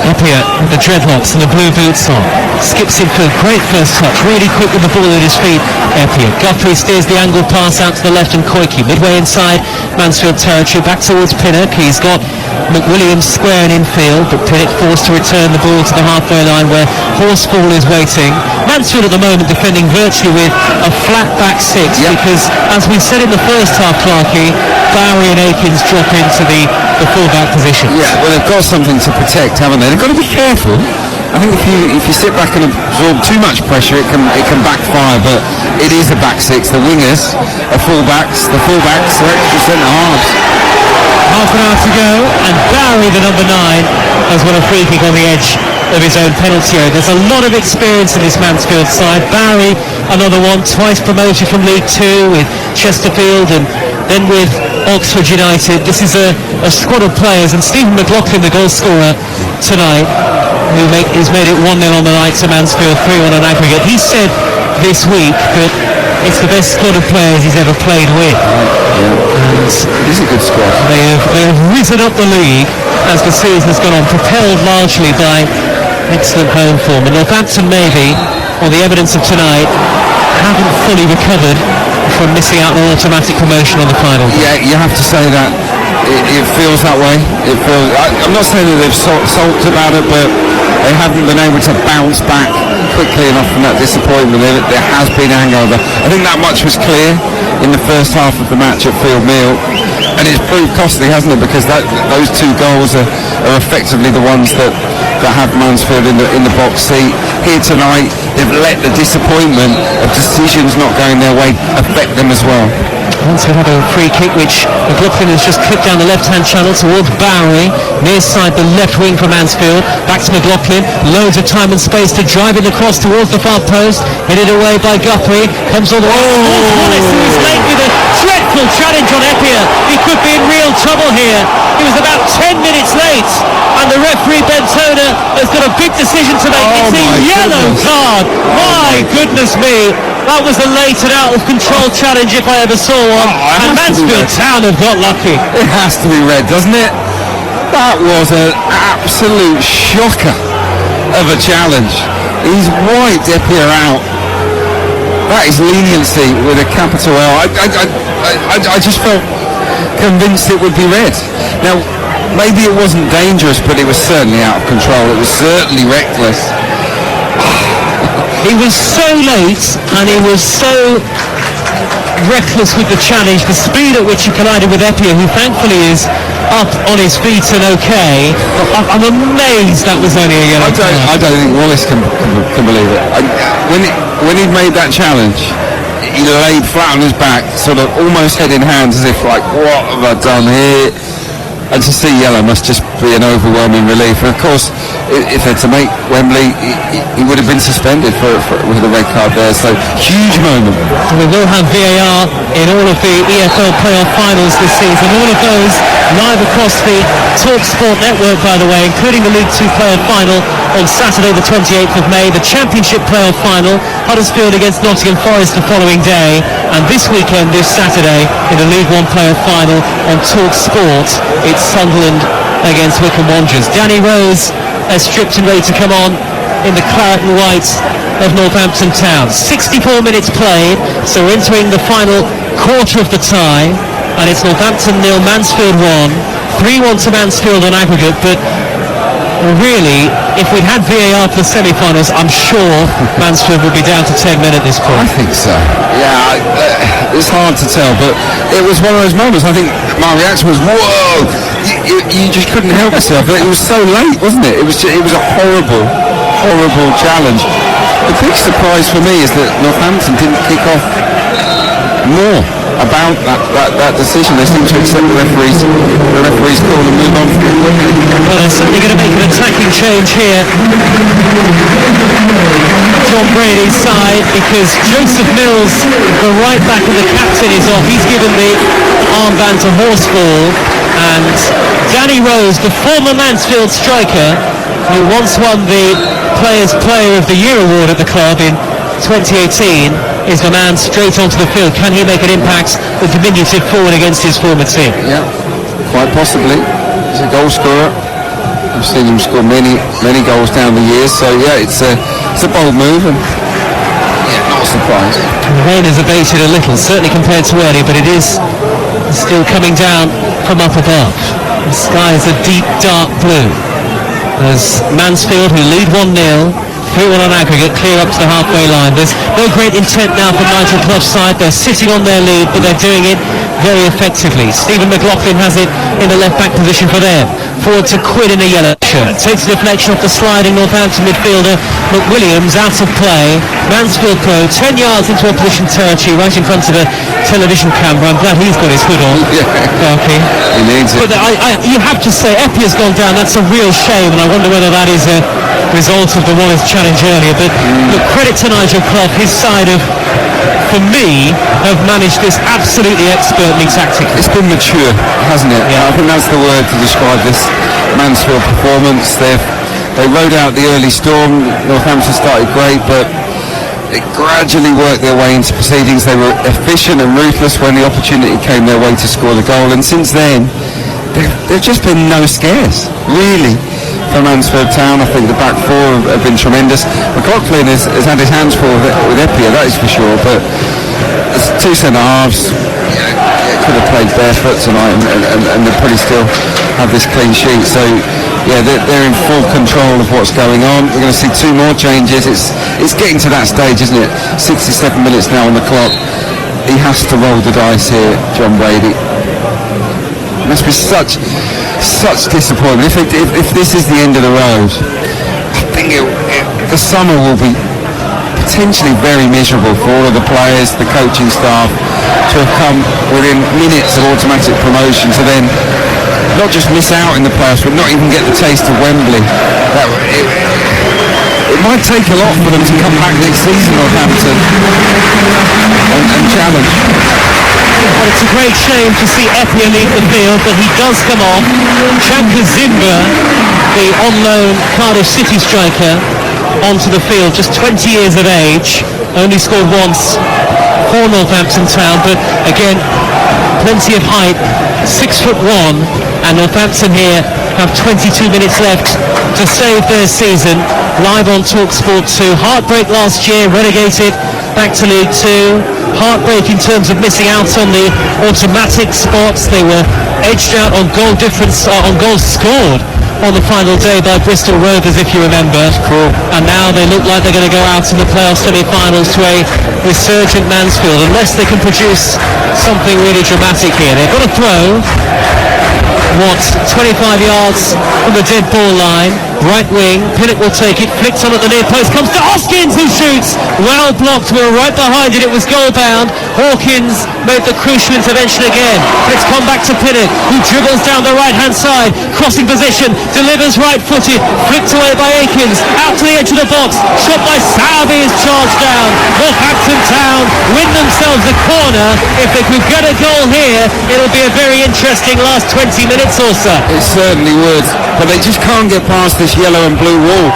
Eppier with the dreadlocks and the blue boots on. Skips in for a great first touch, really quick with the ball at his feet. Eppier. Guthrie steers the angle pass out to the left, and Koike midway inside Mansfield territory, back towards Pinnock. He's got McWilliams square in infield, but Pinnock forced to return the ball to the halfway line where Horsfall is waiting. Mansfield at the moment defending virtually with a flat back six, because as we said in the first half, Clarkey, Bowery and Aikens drop into the full-back position. Yeah, well, they've got something to protect, haven't they? They've got to be careful. I think if you sit back and absorb too much pressure, it can backfire. But it is a back six. The wingers are full-backs. The full-backs are extra centre-halves. Half an hour to go, and Bowery, the number 9, has won a free kick on the edge of his own penalty area. There's a lot of experience in this Mansfield side. Bowery, another one, twice promoted from League 2 with Chesterfield and then with Oxford United. This is a squad of players, and Stephen McLaughlin, the goal scorer tonight, who's made it 1-0 on the night to Mansfield, 3-1 on aggregate. He said this week that it's the best squad of players he's ever played with. And it is a good squad. They have risen up the league as the season has gone on, propelled largely by excellent home form. And Northampton, maybe, on the evidence of tonight, haven't fully recovered from missing out on automatic promotion on the final. Yeah, you have to say that. it feels that way. I'm not saying that they've sulked about it, but they haven't been able to bounce back quickly enough from that disappointment. There has been hangover. I think that much was clear in the first half of the match at Field Mill, and it's proved costly, hasn't it? Because those 2 goals are effectively the ones that have Mansfield in the box seat. Here tonight, they've let the disappointment of decisions not going their way affect them as well. Mansfield had a free kick which McLaughlin has just clipped down the left-hand channel towards Bowery, near side the left wing for Mansfield. Back to McLaughlin, loads of time and space to drive it across towards the far post. Headed away by Guthrie, comes all the way towards Wallace, who is late with a dreadful challenge on Eppier. He could be in real trouble here. He was about 10 minutes late, and the referee Bentona has got a big decision to make. It's a yellow card. My goodness me. That was a late and out of control challenge if I ever saw one. And Mansfield Town have got lucky. It has to be red, doesn't it? That was an absolute shocker of a challenge. He's wiped Eppier out. That is leniency with a capital L. I just felt convinced it would be red. Now, maybe it wasn't dangerous, but it was certainly out of control. It was certainly reckless. He was so late and he was so reckless with the challenge, the speed at which he collided with Eppier, who thankfully is up on his feet and okay. I'm amazed that was only a yellow card. I don't think Wallace can believe it. When he made that challenge, he laid flat on his back, sort of almost head in hands, as if like, what have I done here? And to see yellow must just be an overwhelming relief. And of course, if they're to make Wembley, he would have been suspended with a red card there. So huge moment. We will have VAR in all of the EFL playoff finals this season. All of those live across the TalkSport network, by the way, including the League 2 playoff final on Saturday the 28th of May, the Championship playoff final, Huddersfield against Nottingham Forest the following day, and this weekend, this Saturday, in the League 1 playoff final on TalkSport, it's Sunderland against Wycombe Wanderers. Danny Rose is stripped and ready to come on in the claret and white of Northampton Town. 64 minutes played, so we're entering the final quarter of the tie, and it's Northampton 0, Mansfield 1, 3-1 to Mansfield on aggregate, but really, if we'd had VAR for the semi-finals, I'm sure Mansfield would be down to 10 men at this point. I think so. Yeah, it's hard to tell, but it was one of those moments. I think my reaction was, whoa! You just couldn't help yourself. It was so late, wasn't it? It was a horrible challenge. The big surprise for me is that Northampton didn't kick off more about that decision. They seem to accept the referee's call and move on. Well, they're certainly going to make an attacking change here. John Brady's side, because Joseph Mills, the right back of the captain, is off. He's given the armband to Horsfall, and Danny Rose, the former Mansfield striker, who once won the Players Player of the Year award at the club in 2018, is the man straight onto the field. Can he make an impact, the diminutive forward, against his former team? Yeah, quite possibly. He's a goal scorer. I've seen him score many goals down the years, so yeah, it's a bold move, and yeah, not a surprise. The rain has abated a little, certainly compared to earlier, but it is still coming down from up above. The sky is a deep dark blue as Mansfield, who lead 1-0, 3-1 on aggregate, clear up to the halfway line. There's no great intent now from Nigel Clough's side. They're sitting on their lead, but they're doing it very effectively. Stephen McLaughlin has it in the left back position for them. Forward to Quinn in a yellow shirt. Takes a deflection off the sliding Northampton midfielder McWilliams, out of play. Mansfield Pro 10 yards into opposition territory, right in front of the television camera. I'm glad he's got his hood on. Darky. He needs it. But you have to say, Eppier's gone down. That's a real shame, and I wonder whether that is a result of the Wallace challenge earlier. But look, credit to Nigel Clough. His side of, for me, have managed this absolutely expertly tactically. It's been mature, hasn't it? Yeah. I think that's the word to describe this Mansfield performance. They rode out the early storm. Northampton started great, but it gradually worked their way into proceedings. They were efficient and ruthless when the opportunity came their way to score the goal, and since then there've just been no scares, really, for Mansfield Town. I think the back four have been tremendous. McLaughlin has had his hands full with Eppier, that is for sure, but there's two centre halves. could have played barefoot tonight and they'd probably still have this clean sheet. So yeah, they're in full control of what's going on. We're going to see 2 more changes. It's getting to that stage, isn't it? 67 minutes now on the clock. He has to roll the dice here, John Brady. It must be such disappointment. If this is the end of the road, I think the summer will be potentially very miserable for all of the players, the coaching staff, to have come within minutes of automatic promotion to then not just miss out in the playoffs, but not even get the taste of Wembley. It might take a lot for them to come back next season, Northampton, and challenge. Well, it's a great shame to see Epia leave the field, but he does come off. Chamka Zimba, the on-loan Cardiff City striker, onto the field, just 20 years of age, only scored once for Northampton Town, but again, plenty of height, 6'1", and Northampton here have 22 minutes left to save their season. Live on TalkSport 2. Heartbreak last year, relegated back to League 2. Heartbreak in terms of missing out on the automatic spots. They were edged out on goal difference, on goals scored on the final day by Bristol Rovers, if you remember. Cool. And now they look like they're going to go out in the playoff semi-finals to a resurgent Mansfield, unless they can produce something really dramatic here. They've got to throw 25 yards from the dead ball line, right wing. Pinnock will take it, flicks on at the near post, comes to Hoskins, who shoots, well blocked. We were right behind it, it was goal bound. Hawkins made the crucial intervention again, but it's come back to Pinnock, who dribbles down the right hand side, crossing position, delivers right footed, flicked away by Akins, out to the edge of the box, shot by Salvi, is charged down. Northampton Town win themselves a corner. If they could get a goal here, it'll be a very interesting last 20 minutes or so. It certainly would, but they just can't get past this yellow and blue wall.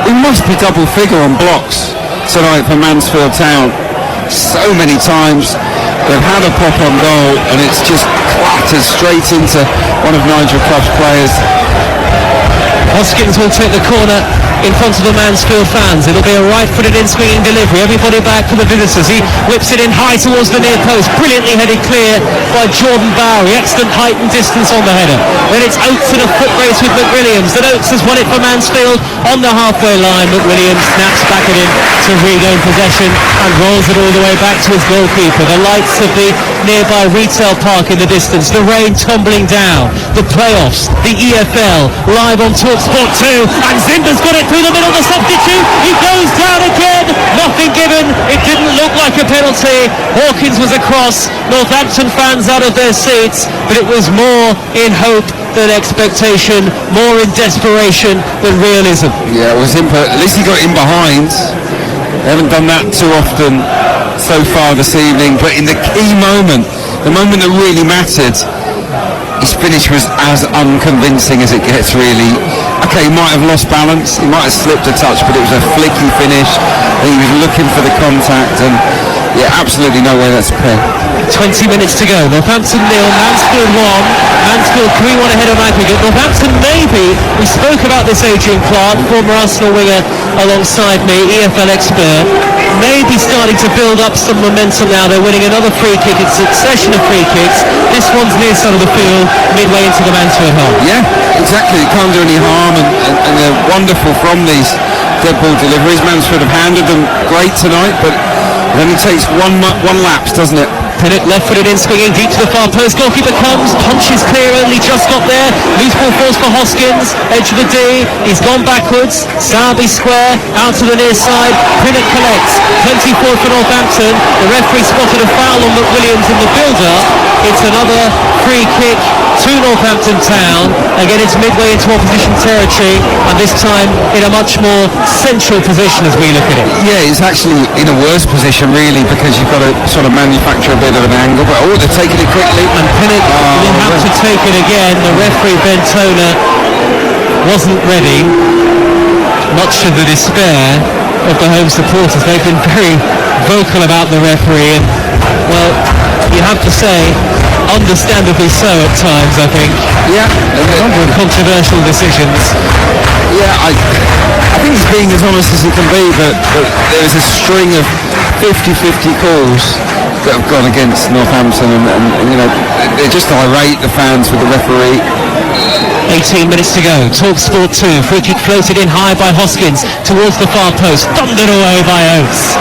It must be double figure on blocks tonight for Mansfield Town. So many times they've had a pop on goal and it's just clattered straight into one of Nigel Clough's players. Hoskins will take the corner in front of the Mansfield fans. It'll be a right-footed in-swinging delivery. Everybody back for the visitors. He whips it in high towards the near post. Brilliantly headed clear by Jordan Bowery. Excellent height and distance on the header. Then it's Oates in a foot race with McWilliams. Then Oates has won it for Mansfield on the halfway line. McWilliams snaps back at him to regain possession and rolls it all the way back to his goalkeeper. The lights of the nearby retail park in the distance. The rain tumbling down. The playoffs. The EFL. Live on TalkSport 2. And Zimba's got it through the middle, the substitute, he goes down again, nothing given, it didn't look like a penalty. Hawkins was across, Northampton fans out of their seats, but it was more in hope than expectation, more in desperation than realism. Yeah, it was him, but at least he got in behind. They haven't done that too often so far this evening, but in the key moment, the moment that really mattered, his finish was as unconvincing as it gets, really. Okay, he might have lost balance, he might have slipped a touch, but it was a flicky finish. He was looking for the contact, and yeah, absolutely no way that's a pen. 20 minutes to go. Northampton 0, Mansfield 1. Mansfield 3-1 ahead of aggregate. Northampton maybe, we spoke about this Adrian Clark, former Arsenal winger alongside me, EFL expert, maybe starting to build up some momentum now. They're winning another free kick, it's a succession of free kicks. This one's near side of the field, midway into the Mansfield half. Yeah, exactly, it can't do any harm, and they're wonderful from these dead ball deliveries. Mansfield have handled them great tonight, but it only takes one lapse, doesn't it? Pinnock left-footed in, swinging deep to the far post. Goalkeeper comes, punches clear, only just got there. Loose ball falls for Hoskins, edge of the D. He's gone backwards. Salby square, out to the near side. Pinnock collects. Plenty forward for Northampton. The referee spotted a foul on McWilliams in the build-up. It's another free kick to Northampton Town. Again, it's midway into opposition territory, and this time in a much more central position as we look at it. Yeah, it's actually in a worse position, really, because you've got to sort of manufacture a bit of an angle, but they're taking it quickly. And Pinnock will have to take it again. The referee, Ben Toner, wasn't ready, much to the despair of the home supporters. They've been very vocal about the referee, and, well, you have to say, understandably so at times, I think. Yeah. A number of controversial decisions. Yeah, I think he's being as honest as he can be, but there is a string of 50-50 calls that have gone against Northampton, and they're just irate, the fans, with the referee. 18 minutes to go. TalkSport 2. Free kick floated in high by Hoskins towards the far post. Thundered away by Oates.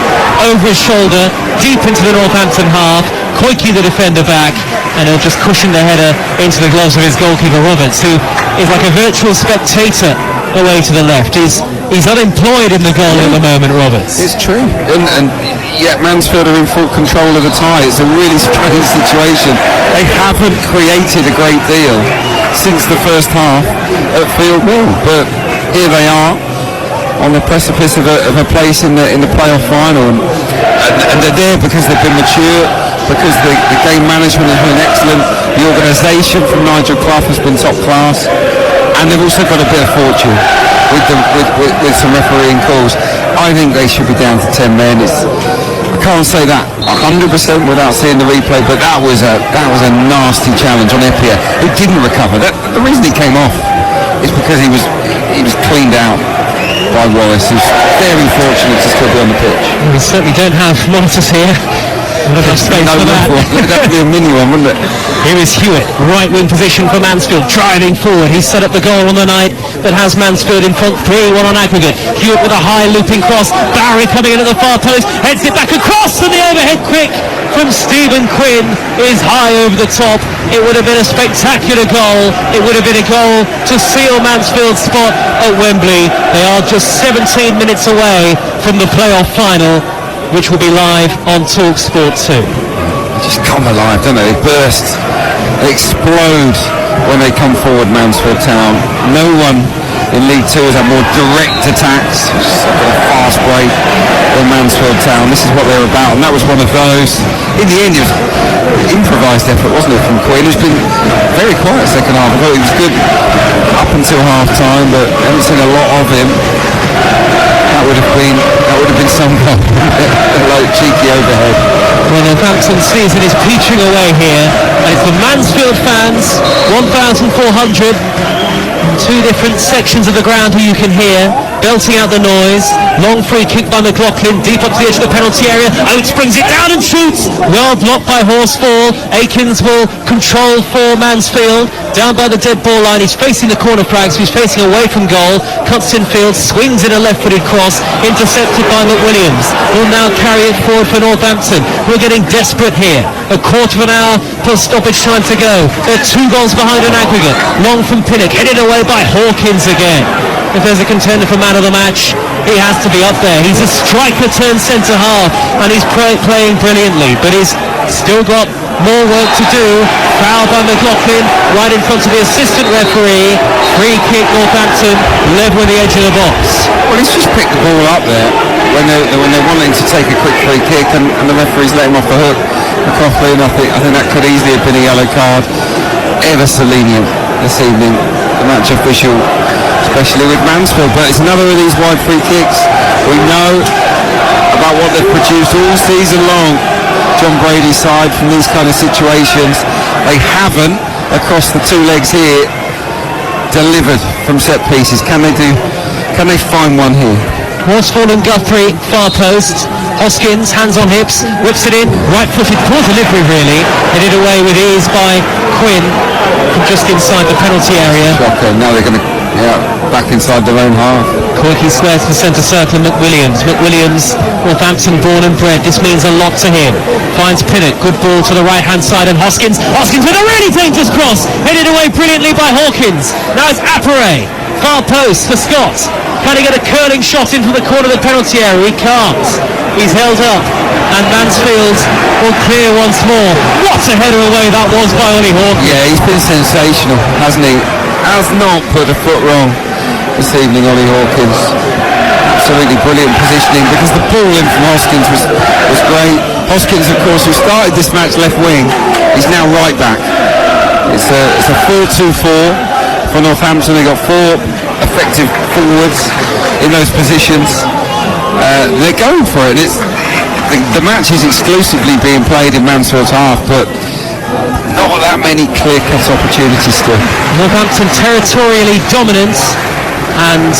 Over his shoulder, deep into the Northampton half. Koike the defender back, and he'll just cushion the header into the gloves of his goalkeeper Roberts, who is like a virtual spectator away to the left. He's unemployed in the goal at the moment, Roberts. It's true. And yet Mansfield are in full control of the tie. It's a really strange situation. They haven't created a great deal since the first half at Field Mill, but here they are on the precipice of a place in the playoff final, and they're there because they've been mature, because the game management has been excellent, the organisation from Nigel Clough has been top class, and they've also got a bit of fortune with some refereeing calls. I think they should be down to 10 men. I can't say that 100% without seeing the replay, but that was a nasty challenge on Eppier, who didn't recover. The reason he came off is because he was cleaned out by Wallace, who's very fortunate to still be on the pitch. We certainly don't have monitors here. Not enough space for that. That'd be a mini one, wouldn't it? Here is Hewitt, right wing position for Mansfield, driving forward. He's set up the goal on the night that has Mansfield in front, 3-1 on aggregate. Hewitt with a high looping cross. Barry coming in at the far post, heads it back across, and the overhead quick from Stephen Quinn is high over the top. It would have been a spectacular goal. It would have been a goal to seal Mansfield's spot at Wembley. They are just 17 minutes away from the playoff final, which will be live on TalkSport 2. They just come alive, don't they? They burst, they explode when they come forward, Mansfield Town. No one in League 2 has had more direct attacks, just a fast break than Mansfield Town. This is what they're about, and that was one of those. In the end, it was improvised effort, wasn't it, from Quinn, who's been very quiet second half. I thought he was good up until half time, but I haven't seen a lot of him. That would have been some goal. Like cheeky overhead. Well, Northampton's season is peaching away here, and it's the Mansfield fans, 1,400, two different sections of the ground who you can hear, belting out the noise. Long free kick by McLaughlin, deep up to the edge of the penalty area. Oates brings it down and shoots. Well blocked by Horsfall. Akins will control for Mansfield. Down by the dead ball line, he's facing the corner flags, he's facing away from goal. Cuts in field, swings in a left-footed cross, intercepted by McWilliams. Will now carry it forward for Northampton. We're getting desperate here. A quarter of an hour plus stoppage time to go. They're 2 goals behind an aggregate. Long from Pinnock, headed away by Hawkins again. If there's a contender for man of the match, he has to be up there. He's a striker turned centre half, and he's playing brilliantly, but he's still got more work to do. Foul by McLaughlin right in front of the assistant referee. Free kick Northampton, led with the edge of the box. Well, he's just picked the ball up there when they're wanting to take a quick free kick, and the referee's let him off the hook. McLaughlin, I think that could easily have been a yellow card. Ever so lenient this evening, the match official, especially with Mansfield, but it's another of these wide free kicks. We know about what they've produced all season long, John Brady's side, from these kind of situations. They haven't, across the 2 legs here, delivered from set pieces. Can they find one here? Horsfall and Guthrie, far post. Hoskins, hands on hips, whips it in, right-footed, poor delivery really, headed away with ease by Quinn from just inside the penalty area. Shocker. Now they're going to back inside their own half. Koike squares to the centre circle. McWilliams, Northampton born and bred. This means a lot to him. Finds Pinnock, good ball to the right-hand side, and Hoskins with a really dangerous cross, headed away brilliantly by Hawkins. Now it's Apparay, far post for Scott. Can he get a curling shot into the corner of the penalty area? He can't. He's held up, and Mansfield will clear once more. What a header away that was by Ollie Hawkins. Yeah, he's been sensational, hasn't he? Has not put a foot wrong this evening, Ollie Hawkins. Absolutely brilliant positioning, because the ball in from Hoskins was great. Hoskins, of course, who started this match left wing, he's now right back. It's a 4-2-4 for Northampton. They got 4 effective forwards in those positions. They're going for it. The match is exclusively being played in Mansfield's half, but not that many clear-cut opportunities still. Northampton territorially dominant and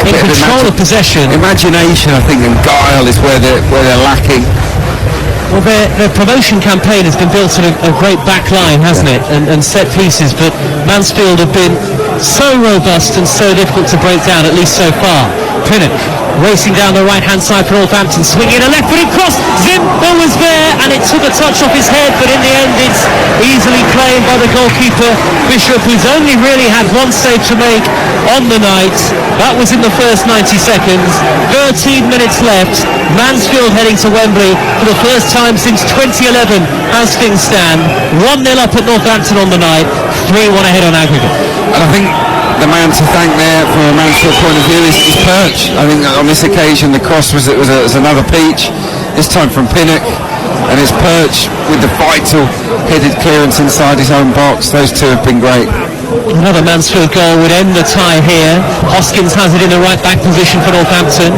in control of possession. Imagination, I think, and guile is where they're lacking. Well, their promotion campaign has been built on a great back line, hasn't it? And set pieces, but Mansfield have been so robust and so difficult to break down, at least so far. Pinnock racing down the right-hand side for Northampton, swinging a left-footed cross. Zimber was there, and it took a touch off his head, but in the end it's easily claimed by the goalkeeper, Bishop, who's only really had one save to make on the night. That was in the first 90 seconds. 13 minutes left. Mansfield heading to Wembley for the first time since 2011 as things stand. 1-0 up at Northampton on the night, 3-1 ahead on aggregate. And I think the man to thank there from a Mansfield point of view is Perch. I think on this occasion the cross was another peach, this time from Pinnock, and it's Perch with the vital headed clearance inside his own box. Those two have been great. Another Mansfield goal would end the tie here. Hoskins has it in the right back position for Northampton.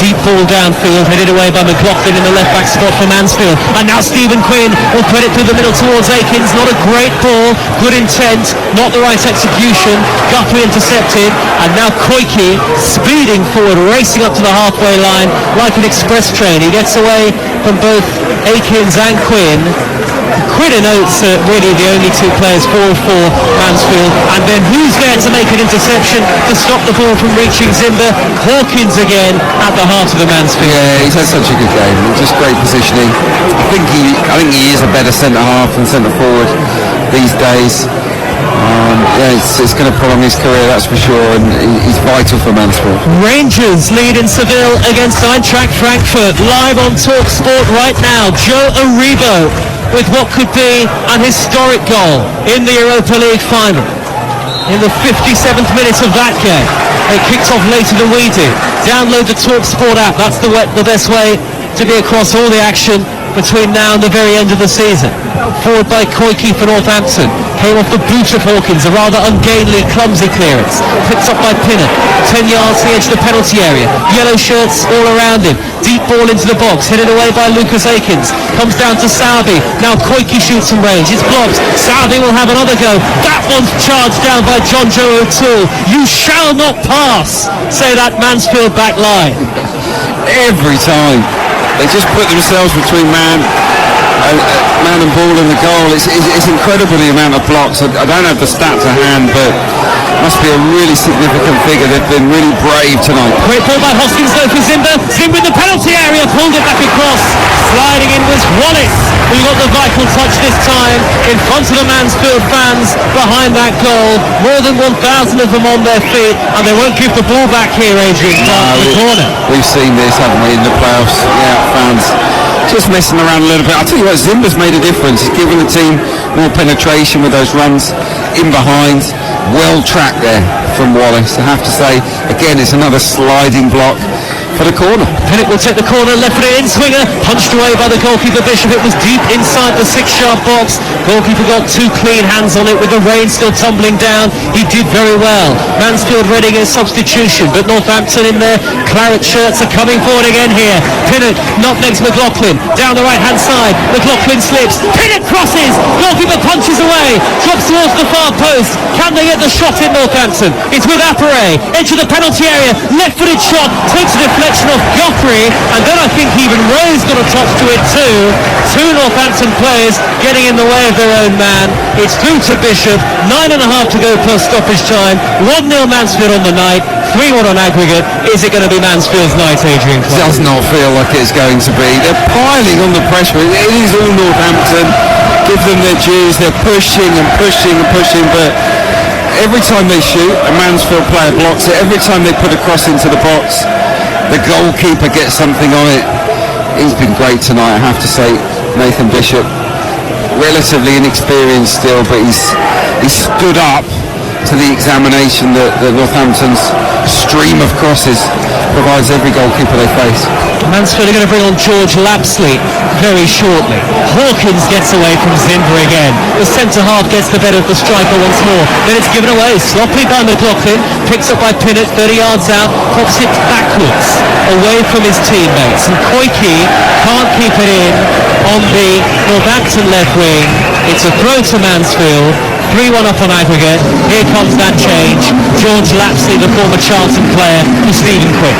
Deep ball downfield, headed away by McLaughlin in the left back spot for Mansfield. And now Stephen Quinn will put it through the middle towards Akins. Not a great ball, good intent, not the right execution. Guthrie intercepted, and now Koike speeding forward, racing up to the halfway line like an express train. He gets away from both Akins and Quinn. Quinn and Oates are really the only two players forward for Mansfield, and then who's there to make an interception to stop the ball from reaching Zimber? Hawkins again at the heart of the Mansfield. Yeah, he's had such a good game, just great positioning. I think he is a better centre half than centre forward these days. It's going to prolong his career, that's for sure, and he's vital for Mansfield. Rangers lead in Seville against Eintracht Frankfurt. Live on TalkSport right now. Joe Aribo with what could be an historic goal in the Europa League final. In the 57th minute of that game. It kicked off later than we did. Download the TalkSport app. That's the best way to be across all the action between now and the very end of the season. Forward by Koike for Northampton. Came off the boot of Hawkins, a rather ungainly, clumsy clearance. Picked up by Pinnock. 10 yards to the edge of the penalty area. Yellow shirts all around him. Deep ball into the box, headed away by Lucas Akins. Comes down to Salvi. Now Koike shoots from range. It's blocked. Salvi will have another go. That one's charged down by John Joe O'Toole. You shall not pass, say that Mansfield back line. Every time. They just put themselves between man and ball and the goal. It's incredible the amount of blocks. I don't have the stat to hand, but it must be a really significant figure. They've been really brave tonight. Great ball by Hoskins though for Zimber. Zimber in the penalty area, pulled it back across. Sliding in was Wallace, who got the vital touch this time in front of the Mansfield fans behind that goal. More than 1,000 of them on their feet, and they won't give the ball back here, Adrian. The corner. We've seen this, haven't we, in the playoffs? Yeah, fans just messing around a little bit. I'll tell you what, Zimber's made a difference. He's given the team more penetration with those runs in behind. Well tracked there from Wallace, I have to say. Again, it's another sliding block for the corner. Pinnock will take the corner, left-footed in-swinger, punched away by the goalkeeper Bishop. It was deep inside the six-yard box. Goalkeeper got two clean hands on it with the rain still tumbling down. He did very well. Mansfield readying a substitution, but Northampton in their claret shirts are coming forward again here. Pinnock, not next McLaughlin, down the right-hand side. McLaughlin slips. Pinnock crosses. Goalkeeper punches away. Drops towards the far post. Can they get the shot in Northampton? It's with Apparay. Edge of the penalty area. Left-footed shot. Takes a deflection off Guthrie, and then I think even Ray's got a touch to it too. Two Northampton players getting in the way of their own man. It's through to Bishop. 9.5 to go plus stoppage time. 1-0 Mansfield on the night. 3-1 on aggregate. Is it going to be Mansfield's night, Adrian? It does not feel like it's going to be. They're piling on the pressure. It is all Northampton. Give them their dues. They're pushing and pushing and pushing, but every time they shoot, a Mansfield player blocks it. Every time they put a cross into the box, the goalkeeper gets something on it. He's been great tonight, I have to say, Nathan Bishop. Relatively inexperienced still, but he's stood up to the examination that Northampton's stream of crosses provides every goalkeeper they face. Mansfield are going to bring on George Lapsley very shortly. Hawkins gets away from Zimber again. The centre-half gets the better of the striker once more. Then it's given away. Sloppy by McLaughlin. Picks up by Pinnock, 30 yards out. Pops it backwards, away from his teammates. And Koike can't keep it in on the Northampton left wing. It's a throw to Mansfield. 3-1 up on aggregate. Here comes that change. George Lapsley, the former Charlton player, to Stephen Quinn.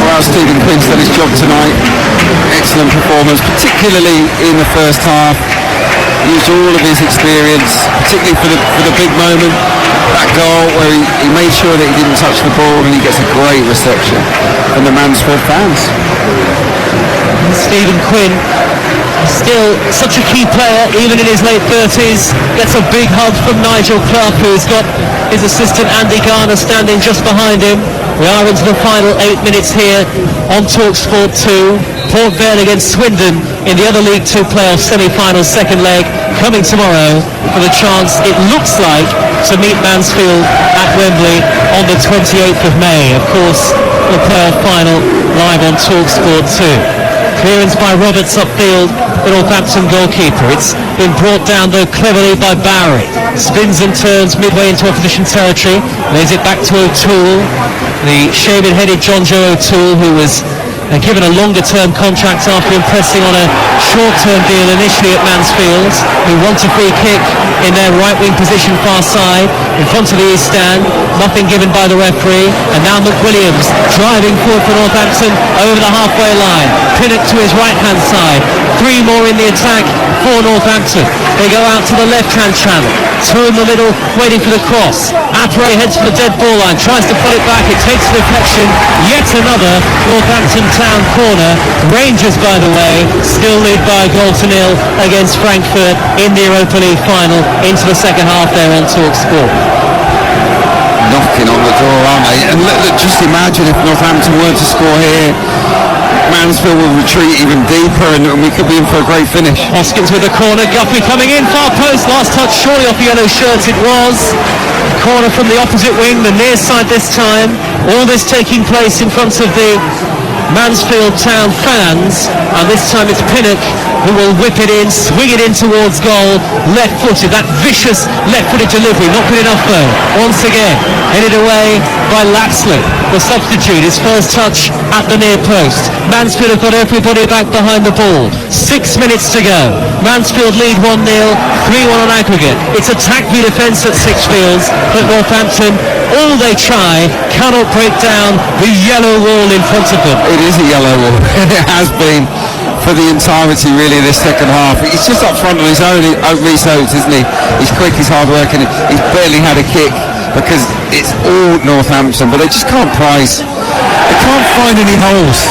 Well, Stephen Quinn's done his job tonight. Excellent performance, particularly in the first half. Used all of his experience, particularly for the big moment. That goal where he made sure that he didn't touch the ball, and he gets a great reception from the Mansfield fans. Stephen Quinn, still such a key player, even in his late 30s, gets a big hug from Nigel Clough, who's got his assistant Andy Garner standing just behind him. We are into the final 8 minutes here on TalkSport 2. Port Vale against Swindon in the other League 2 playoff semi-final second leg, coming tomorrow for the chance, it looks like, to meet Mansfield at Wembley on the 28th of May. Of course, the playoff final live on TalkSport 2. Clearance by Roberts upfield, the Northampton goalkeeper. It's been brought down though cleverly by Barry. Spins and turns midway into opposition territory. Lays it back to O'Toole. The shaven-headed John Joe O'Toole, who was given a longer-term contract after impressing on a short-term deal initially at Mansfield, who wants a free kick in their right-wing position far side, in front of the east stand. Nothing given by the referee, and now McWilliams driving forward for Northampton over the halfway line. Pinnock to his right-hand side. 3 more in the attack for Northampton. They go out to the left-hand channel. 2 in the middle, waiting for the cross. Apre heads for the dead ball line, tries to put it back. It takes a deflection. Yet another Northampton Town corner. Rangers, by the way, still lead by a goal to nil against Frankfurt in the Europa League final. Into the second half there on TalkSport. Knocking on the door, aren't they? And look, just imagine if Northampton were to score here, Mansfield will retreat even deeper, and we could be in for a great finish. Hoskins with the corner, Guppy coming in, far post, last touch surely off the yellow shirt, it was. Corner from the opposite wing, the near side this time. All this taking place in front of the Mansfield Town fans, and this time it's Pinnock who will whip it in, swing it in towards goal, left-footed, that vicious left-footed delivery, not good enough though, once again, headed away by Lapsley, the substitute, his first touch at the near post. Mansfield have got everybody back behind the ball, 6 minutes to go, Mansfield lead 1-0, 3-1 on aggregate. It's attack v defence at Sixfields, but Northampton, all they try, cannot break down the yellow wall in front of them. It is a yellow wall, it has been for the entirety really of this second half. He's just up front on his own, Reece Oates, isn't he? He's quick, he's hard working, he's barely had a kick because it's all Northampton, but they just can't prize. They can't find any holes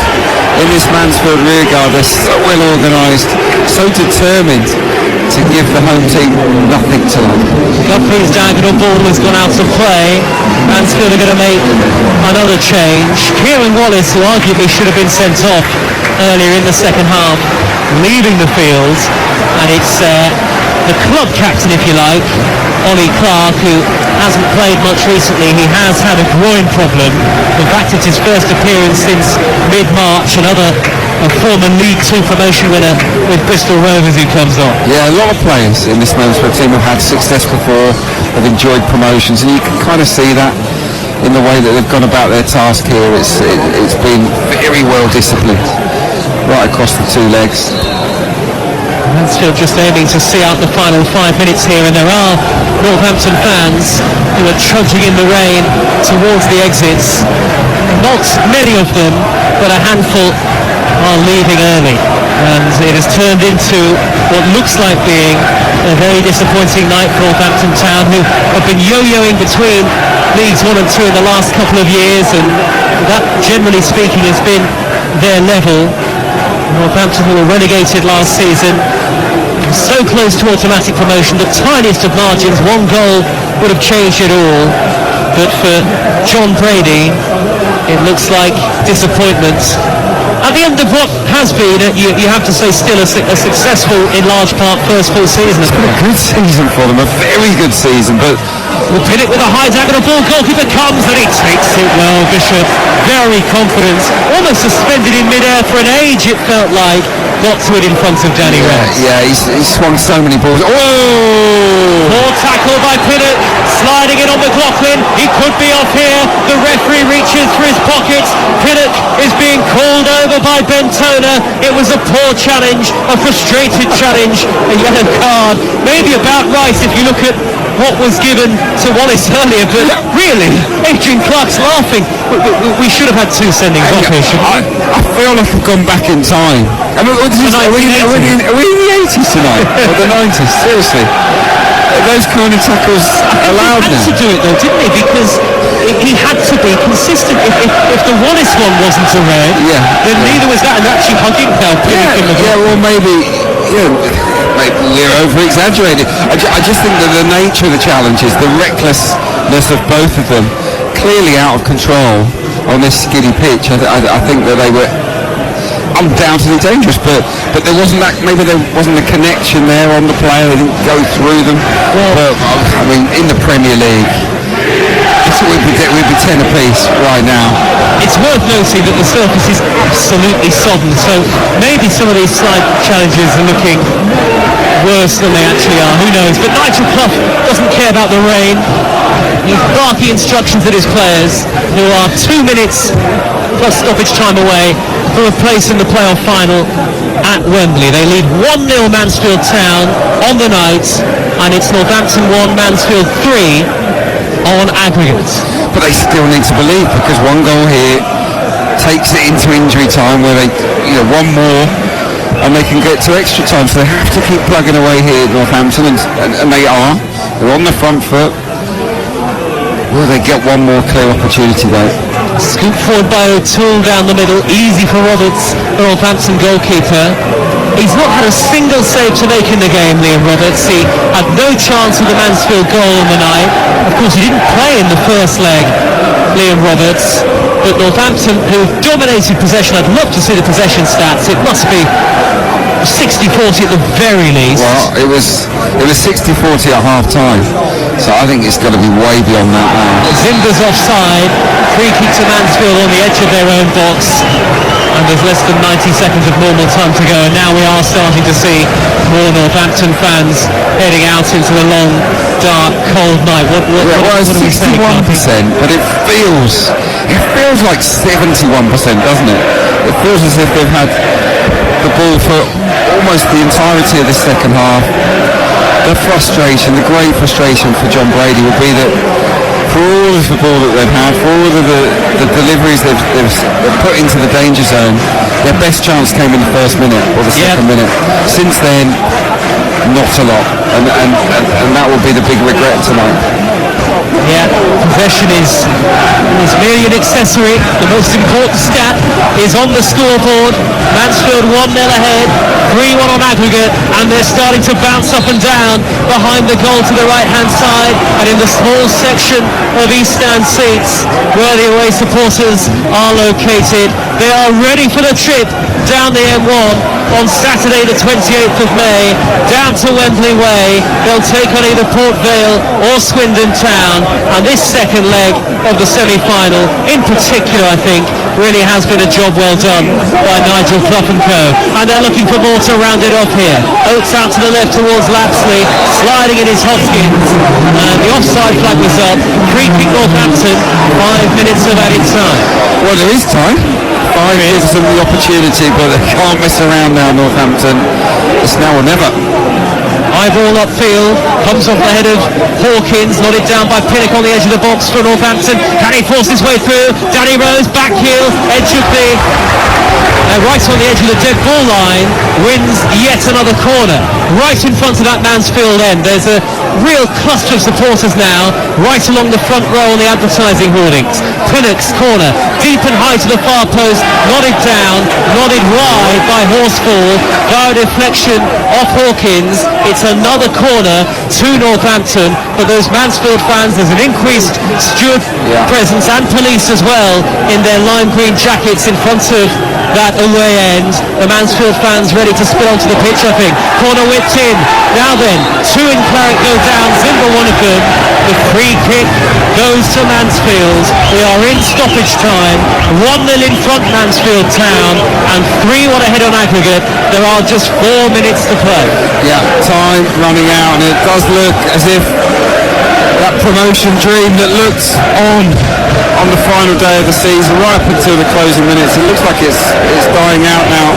in this Mansfield rearguard. They're so well organised, so determined to give the home team nothing to like. Guthrie's diagonal ball has gone out of play. Mansfield are going to make another change. Kieran Wallace, who arguably should have been sent off earlier in the second half, leaving the field, and it's the club captain, if you like, Ollie Clark, who hasn't played much recently. He has had a groin problem. In fact, it's his first appearance since mid-March. A former League 2 promotion winner with Bristol Rovers who comes on. Yeah, a lot of players in this Mansfield team have had success before, have enjoyed promotions, and you can kind of see that in the way that they've gone about their task here. It's been very well disciplined right across the 2 legs. Mansfield just aiming to see out the final 5 minutes here, and there are Northampton fans who are trudging in the rain towards the exits. Not many of them, but a handful are leaving early, and it has turned into what looks like being a very disappointing night for Northampton Town, who have been yo-yoing between Leagues 1 and 2 in the last couple of years, and that, generally speaking, has been their level. Northampton, who were relegated last season, so close to automatic promotion, the tiniest of margins, 1 goal would have changed it all, but for John Brady, it looks like disappointment. At the end of what has been, you have to say, still a successful, in large part, first full season. It's been a good season for them, a very good season, but Will pin it with a high diagonal ball, goalkeeper comes and he takes it well. Bishop, very confident, almost suspended in mid-air for an age, it felt like. Got to it in front of Danny Rance. Yeah, he's swung so many balls. Oh! Poor tackle by Pinnock, sliding in on McLaughlin. He could be off here. The referee reaches for his pockets. Pinnock is being called over by Bentona. It was a poor challenge, a frustrated challenge, a yellow card. Maybe about right if you look at what was given to Wallace earlier, but really, Adrian Clark's laughing. We should have had 2 sendings off here, shouldn't we? I feel like I've gone back in time. Are we in the 80s tonight? Or the 90s? Seriously. Those kind of tackles allowed now. He had to do it though, didn't he? Because he had to be consistent. If the Wallace one wasn't a red, then neither was that. And actually hugging now. Well, maybe we're over-exaggerating. I just think that the nature of the challenges, the recklessness of both of them, clearly out of control on this skiddy pitch. I think that they were undoubtedly dangerous, but there wasn't that. Maybe there wasn't a connection there on the player. They didn't go through them. But I mean, in the Premier League, we'd be 10 apiece right now. It's worth noting that the surface is absolutely sodden, so maybe some of these slide challenges are looking worse than they actually are. Who knows? But Nigel Clough doesn't care about the rain. He's barking instructions at his players, who are 2 minutes plus stoppage time away from a place in the playoff final at Wembley. They lead 1-0 Mansfield Town on the night, and it's Northampton 1, Mansfield 3 on aggregate. But they still need to believe, because one goal here takes it into injury time, where they, one more and they can get to extra time. So they have to keep plugging away here at Northampton, and they are. They're on the front foot. Will they get one more clear opportunity though? Scoop forward by O'Toole down the middle, easy for Roberts, the Northampton goalkeeper. He's not had a single save to make in the game, Liam Roberts. He had no chance of the Mansfield goal on the night. Of course, he didn't play in the first leg, Liam Roberts. But Northampton, who dominated possession, I'd love to see the possession stats. It must be 60-40 at the very least. Well, it was 60-40 at half-time. So I think it's got to be way beyond that now. Zimber's offside. Free kick to Mansfield on the edge of their own box. And there's less than 90 seconds of normal time to go. And now we are starting to see more Northampton fans heading out into the long, dark, cold night. What do we say? 61%, but it feels like 71%, doesn't it? It feels as if they've had the ball for almost the entirety of the second half. The frustration, the great frustration for John Brady would be that for all of the ball that they've had, for all of the deliveries they've put into the danger zone, their best chance came in the first minute or the second minute. Since then, not a lot, and that will be the big regret tonight. Yeah, possession is merely an accessory. The most important stat is on the scoreboard. Mansfield 1-0 ahead, 3-1 on aggregate, and they're starting to bounce up and down behind the goal to the right-hand side, and in the small section of East Stand seats where the away supporters are located. They are ready for the trip down the M1 on Saturday the 28th of May, down to Wembley Way. They'll take on either Port Vale or Swindon Town, and this second leg of the semi-final in particular, I think, really has been a job well done by Nigel Clough and co. And they're looking for more to round it off here. Oates out to the left towards Lapsley, sliding in his Hoskins, and the offside flag was up. Free kick Northampton, 5 minutes of added time. Well, there is time. 5 gives them the opportunity, but they can't mess around now, Northampton. It's now or never. High ball upfield, comes off the head of Hawkins, nodded down by Pinnock on the edge of the box for Northampton. Can he force his way through? Danny Rose, back heel, edge of the... right on the edge of the dead ball line, wins yet another corner. Right in front of that Mansfield end. There's a real cluster of supporters now, right along the front row on the advertising hoardings. Pinnock's corner, deep and high to the far post, nodded down, nodded wide by Horsfall, via deflection off Hawkins. It's another corner to Northampton, but those Mansfield fans, there's an increased steward presence and police as well in their lime green jackets in front of that away end. The Mansfield fans ready to spill onto the pitch, I think. Corner whipped in. Now then, 2 in Claret go down, Zimber one of them. The free kick goes to Mansfield. We are in stoppage time. 1-0 in front Mansfield Town, and 3-1 ahead on aggregate. There are just 4 minutes to play. Yeah, time running out, and it does does look as if that promotion dream that looked on the final day of the season, right up until the closing minutes, it looks like it's dying out now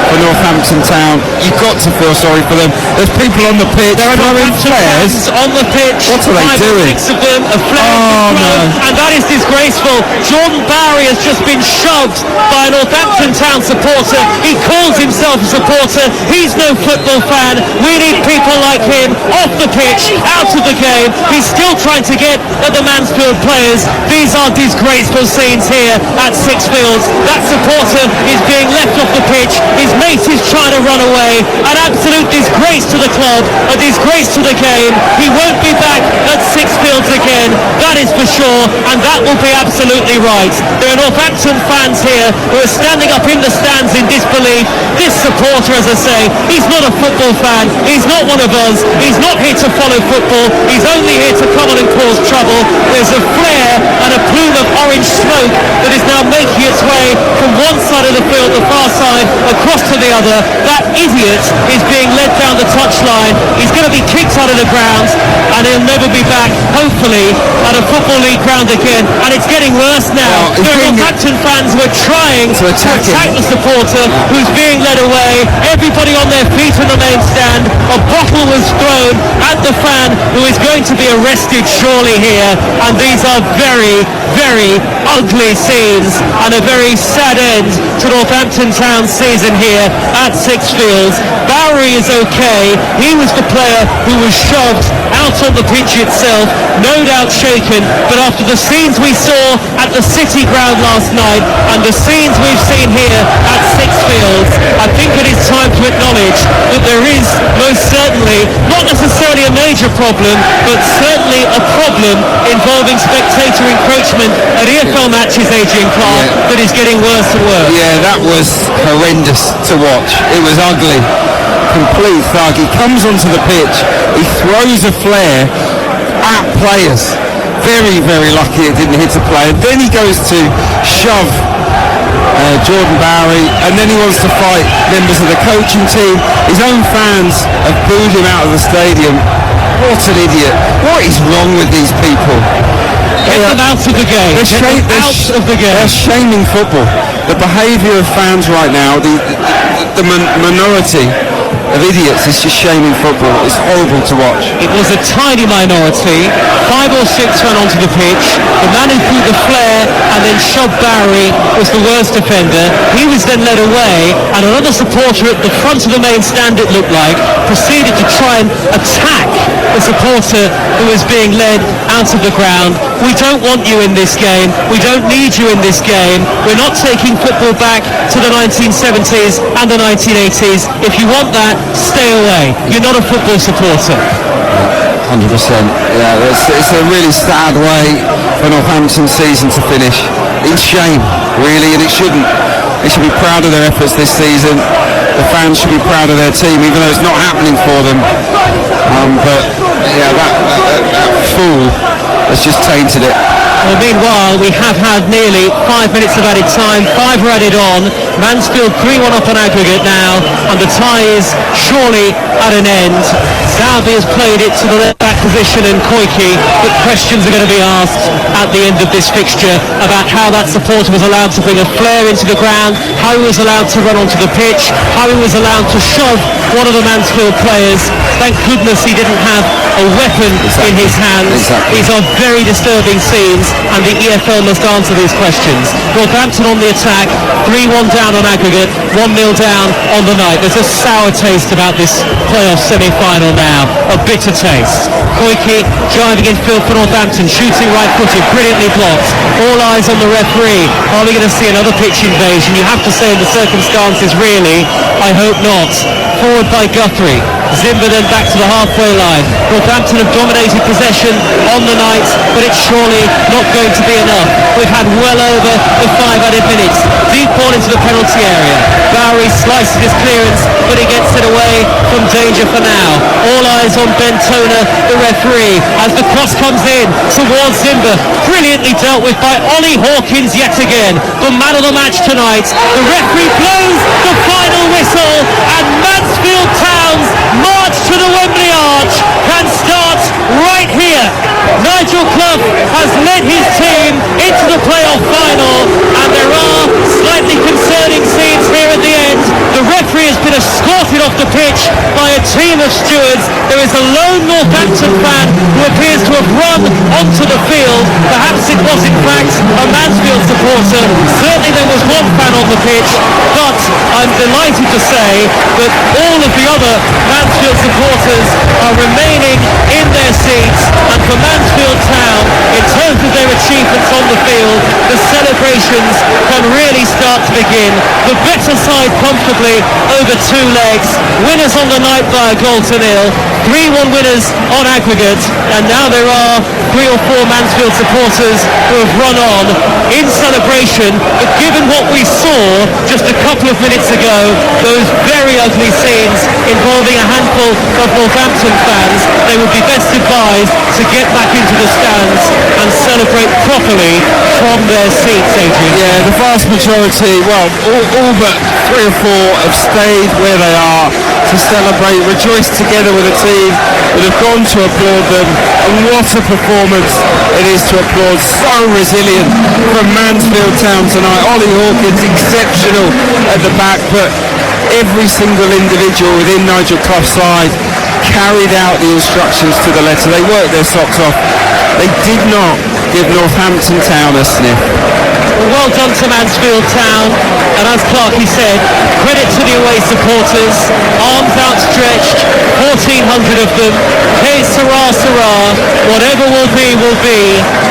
for Northampton Town. You've got to feel sorry for them. There's people on the pitch. There are throwing flares on the pitch. What are they doing? 5 or 6 of them are flares and that is disgraceful. Jordan Bowery has just been shoved by a Northampton Town supporter. He calls himself a supporter. He's no football fan. We need people like him off the pitch, out of the game. He's still trying to get at the Mansfield players. These are disgraceful scenes here at Sixfields. That supporter is being left off the pitch. His mate is trying to run away. An absolute disgrace to the club, a disgrace to the game. He won't be back at Sixfields again, that is for sure, and that will be absolutely right. There are Northampton fans here who are standing up in the stands in disbelief. This supporter, as I say, he's not a football fan. He's not one of us. He's not here to follow football. He's only here to come on and cause trouble. There's a flare and a plume of orange smoke that is now making its way from one side of the field, the far side, across to the other. That idiot is being led down the touchline. He's going to be kicked out of the grounds and he'll never be back, hopefully, at a Football League ground again. And it's getting worse now. There are Northampton fans who are trying to attack the supporter who's being led away. Everybody on their feet in the main stand. A bottle was thrown at the fan who is going to be arrested surely here. And these are very, very ugly scenes and a very sad end to Northampton Town's season here at Sixfields. Bowery is okay. He was the player who was shoved out on the pitch itself, no doubt shaken, but after the scenes we saw at the City ground last night and the scenes we've seen here at Sixfields, I think it is time to acknowledge that there is most certainly, not necessarily a major problem, but certainly a problem involving spectator encroachment at EFL matches, Adrian Clark, that is getting worse and worse. Yeah, that was horrendous to watch. It was ugly. Complete thug. He comes onto the pitch, he throws a flare at players. Very, very lucky it didn't hit a player. Then he goes to shove Jordan Bowery, and then he wants to fight members of the coaching team. His own fans have booed him out of the stadium. What an idiot. What is wrong with these people? Get them out of the game. They're shaming football. The behaviour of fans right now, the minority of idiots is just shaming football. It's horrible to watch. It was a tiny minority. 5 or 6 ran onto the pitch. The man who threw the flare and then shoved Bowery was the worst offender. He was then led away, and another supporter at the front of the main stand, it looked like, proceeded to try and attack the supporter who was being led out of the ground. We don't want you in this game. We don't need you in this game. We're not taking football back to the 1970s and the 1980s. If you want that, stay away. You're not a football supporter. 100%. Yeah, it's a really sad way for Northampton's season to finish. In shame, really, and it shouldn't. They should be proud of their efforts this season. The fans should be proud of their team, even though it's not happening for them. But yeah, that fool has just tainted it. Well, meanwhile, we have had nearly 5 minutes of added time. 5 are added on. Mansfield 3-1 up on aggregate now, and the tie is surely at an end. Salvi has played it to the left back position and Koike, but questions are going to be asked at the end of this fixture about how that supporter was allowed to bring a flare into the ground, how he was allowed to run onto the pitch, how he was allowed to shove one of the Mansfield players. Thank goodness he didn't have a weapon in his hands. These are very disturbing scenes, and the EFL must answer these questions. Northampton on the attack, 3-1 down on aggregate, 1-0 down on the night. There's a sour taste about this playoff semi-final now, a bitter taste. Koike driving in field for Northampton, shooting right-footed, brilliantly blocked. All eyes on the referee. Are we going to see another pitch invasion? You have to say in the circumstances, really, I hope not. Forward by Guthrie. Zimber then back to the halfway line. Northampton have dominated possession on the night, but it's surely not going to be enough. We've had well over the 5 added minutes. Deep ball into the penalty area. Bowery slices his clearance, but he gets it away from danger for now. All eyes on Ben Toner, the referee, as the cross comes in towards Zimber. Brilliantly dealt with by Ollie Hawkins yet again. The man of the match tonight. The referee blows the final whistle, and Mansfield Town's march to the Wembley Arch can start has led his team into the playoff final, and there are slightly concerning scenes here at the end. The referee has been escorted off the pitch by a team of stewards. There is a lone Northampton fan who appears to have run onto the field. Perhaps it was in fact a Mansfield supporter. Certainly there was one fan on the pitch, but I'm delighted to say that all of the other Mansfield supporters are remaining in their seats, and for Mansfield Town, in terms of their achievements on the field, the celebrations can really start to begin. The better side comfortably over two legs, winners on the night by a goal to nil, 3-1 winners on aggregate, and now there are 3 or 4 Mansfield supporters who have run on in celebration. But given what we saw just a couple of minutes ago, those very ugly scenes involving a handful of Northampton fans, they would be best advised to get back into the stands and celebrate properly from their seats, Adrian. Yeah, the vast majority, well, all but 3 or 4 have stayed where they are to celebrate, rejoice together with a team that have gone to applaud them. And what a performance it is to applaud. So resilient from Mansfield Town tonight. Ollie Hawkins exceptional at the back, but every single individual within Nigel Clough's side carried out the instructions to the letter. They worked their socks off. They did not give Northampton Town a sniff. Well done to Mansfield Town, and as Clarkey said, credit to the away supporters, arms outstretched, 1,400 of them. Hey, Sarah, Sarah, whatever will be,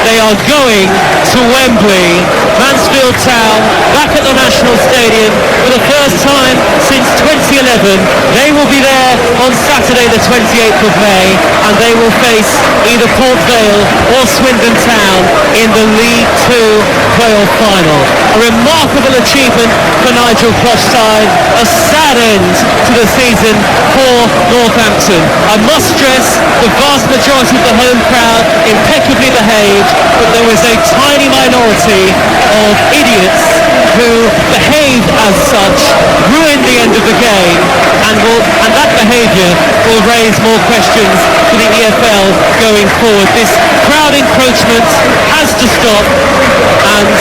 they are going to Wembley. Mansfield Town back at the National Stadium for the first time since 2011. They will be there on Saturday the 28th of May, and they will face either Port Vale or Swindon Town in the League 2 playoff final. A remarkable achievement for Nigel Clough's side, a sad end to the season for Northampton. I must stress the vast majority of the home crowd impeccably behaved, but there was a tiny minority of idiots who behaved as such, ruined the end of the game, and that behaviour will raise more questions for the EFL going forward. This crowd encroachment has to stop, and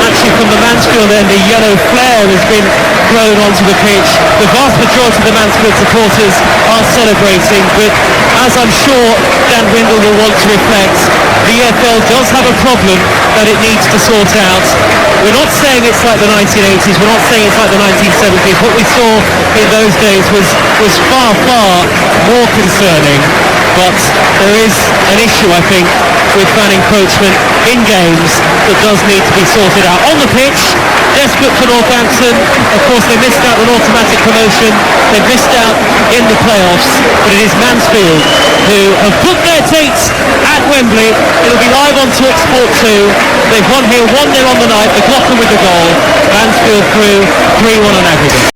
actually from the Mansfield end a yellow flare has been thrown onto the pitch. The vast majority of the Mansfield supporters are celebrating, but as I'm sure Dan Windle will want to reflect, the EFL does have a problem that it needs to sort out. We're not saying it's like the 1980s, we're not saying it's like the 1970s. What we saw in those days was far, far more concerning. But there is an issue, I think, with fan encroachment in games that does need to be sorted out. On the pitch, desperate for Northampton. Of course, they missed out on automatic promotion. They missed out in the playoffs. But it is Mansfield who have booked their dates at Wembley. It'll be live on TalkSport 2. They've won here 1-0 on the night. McLaughlin with the goal. Mansfield through 3-1 on aggregate.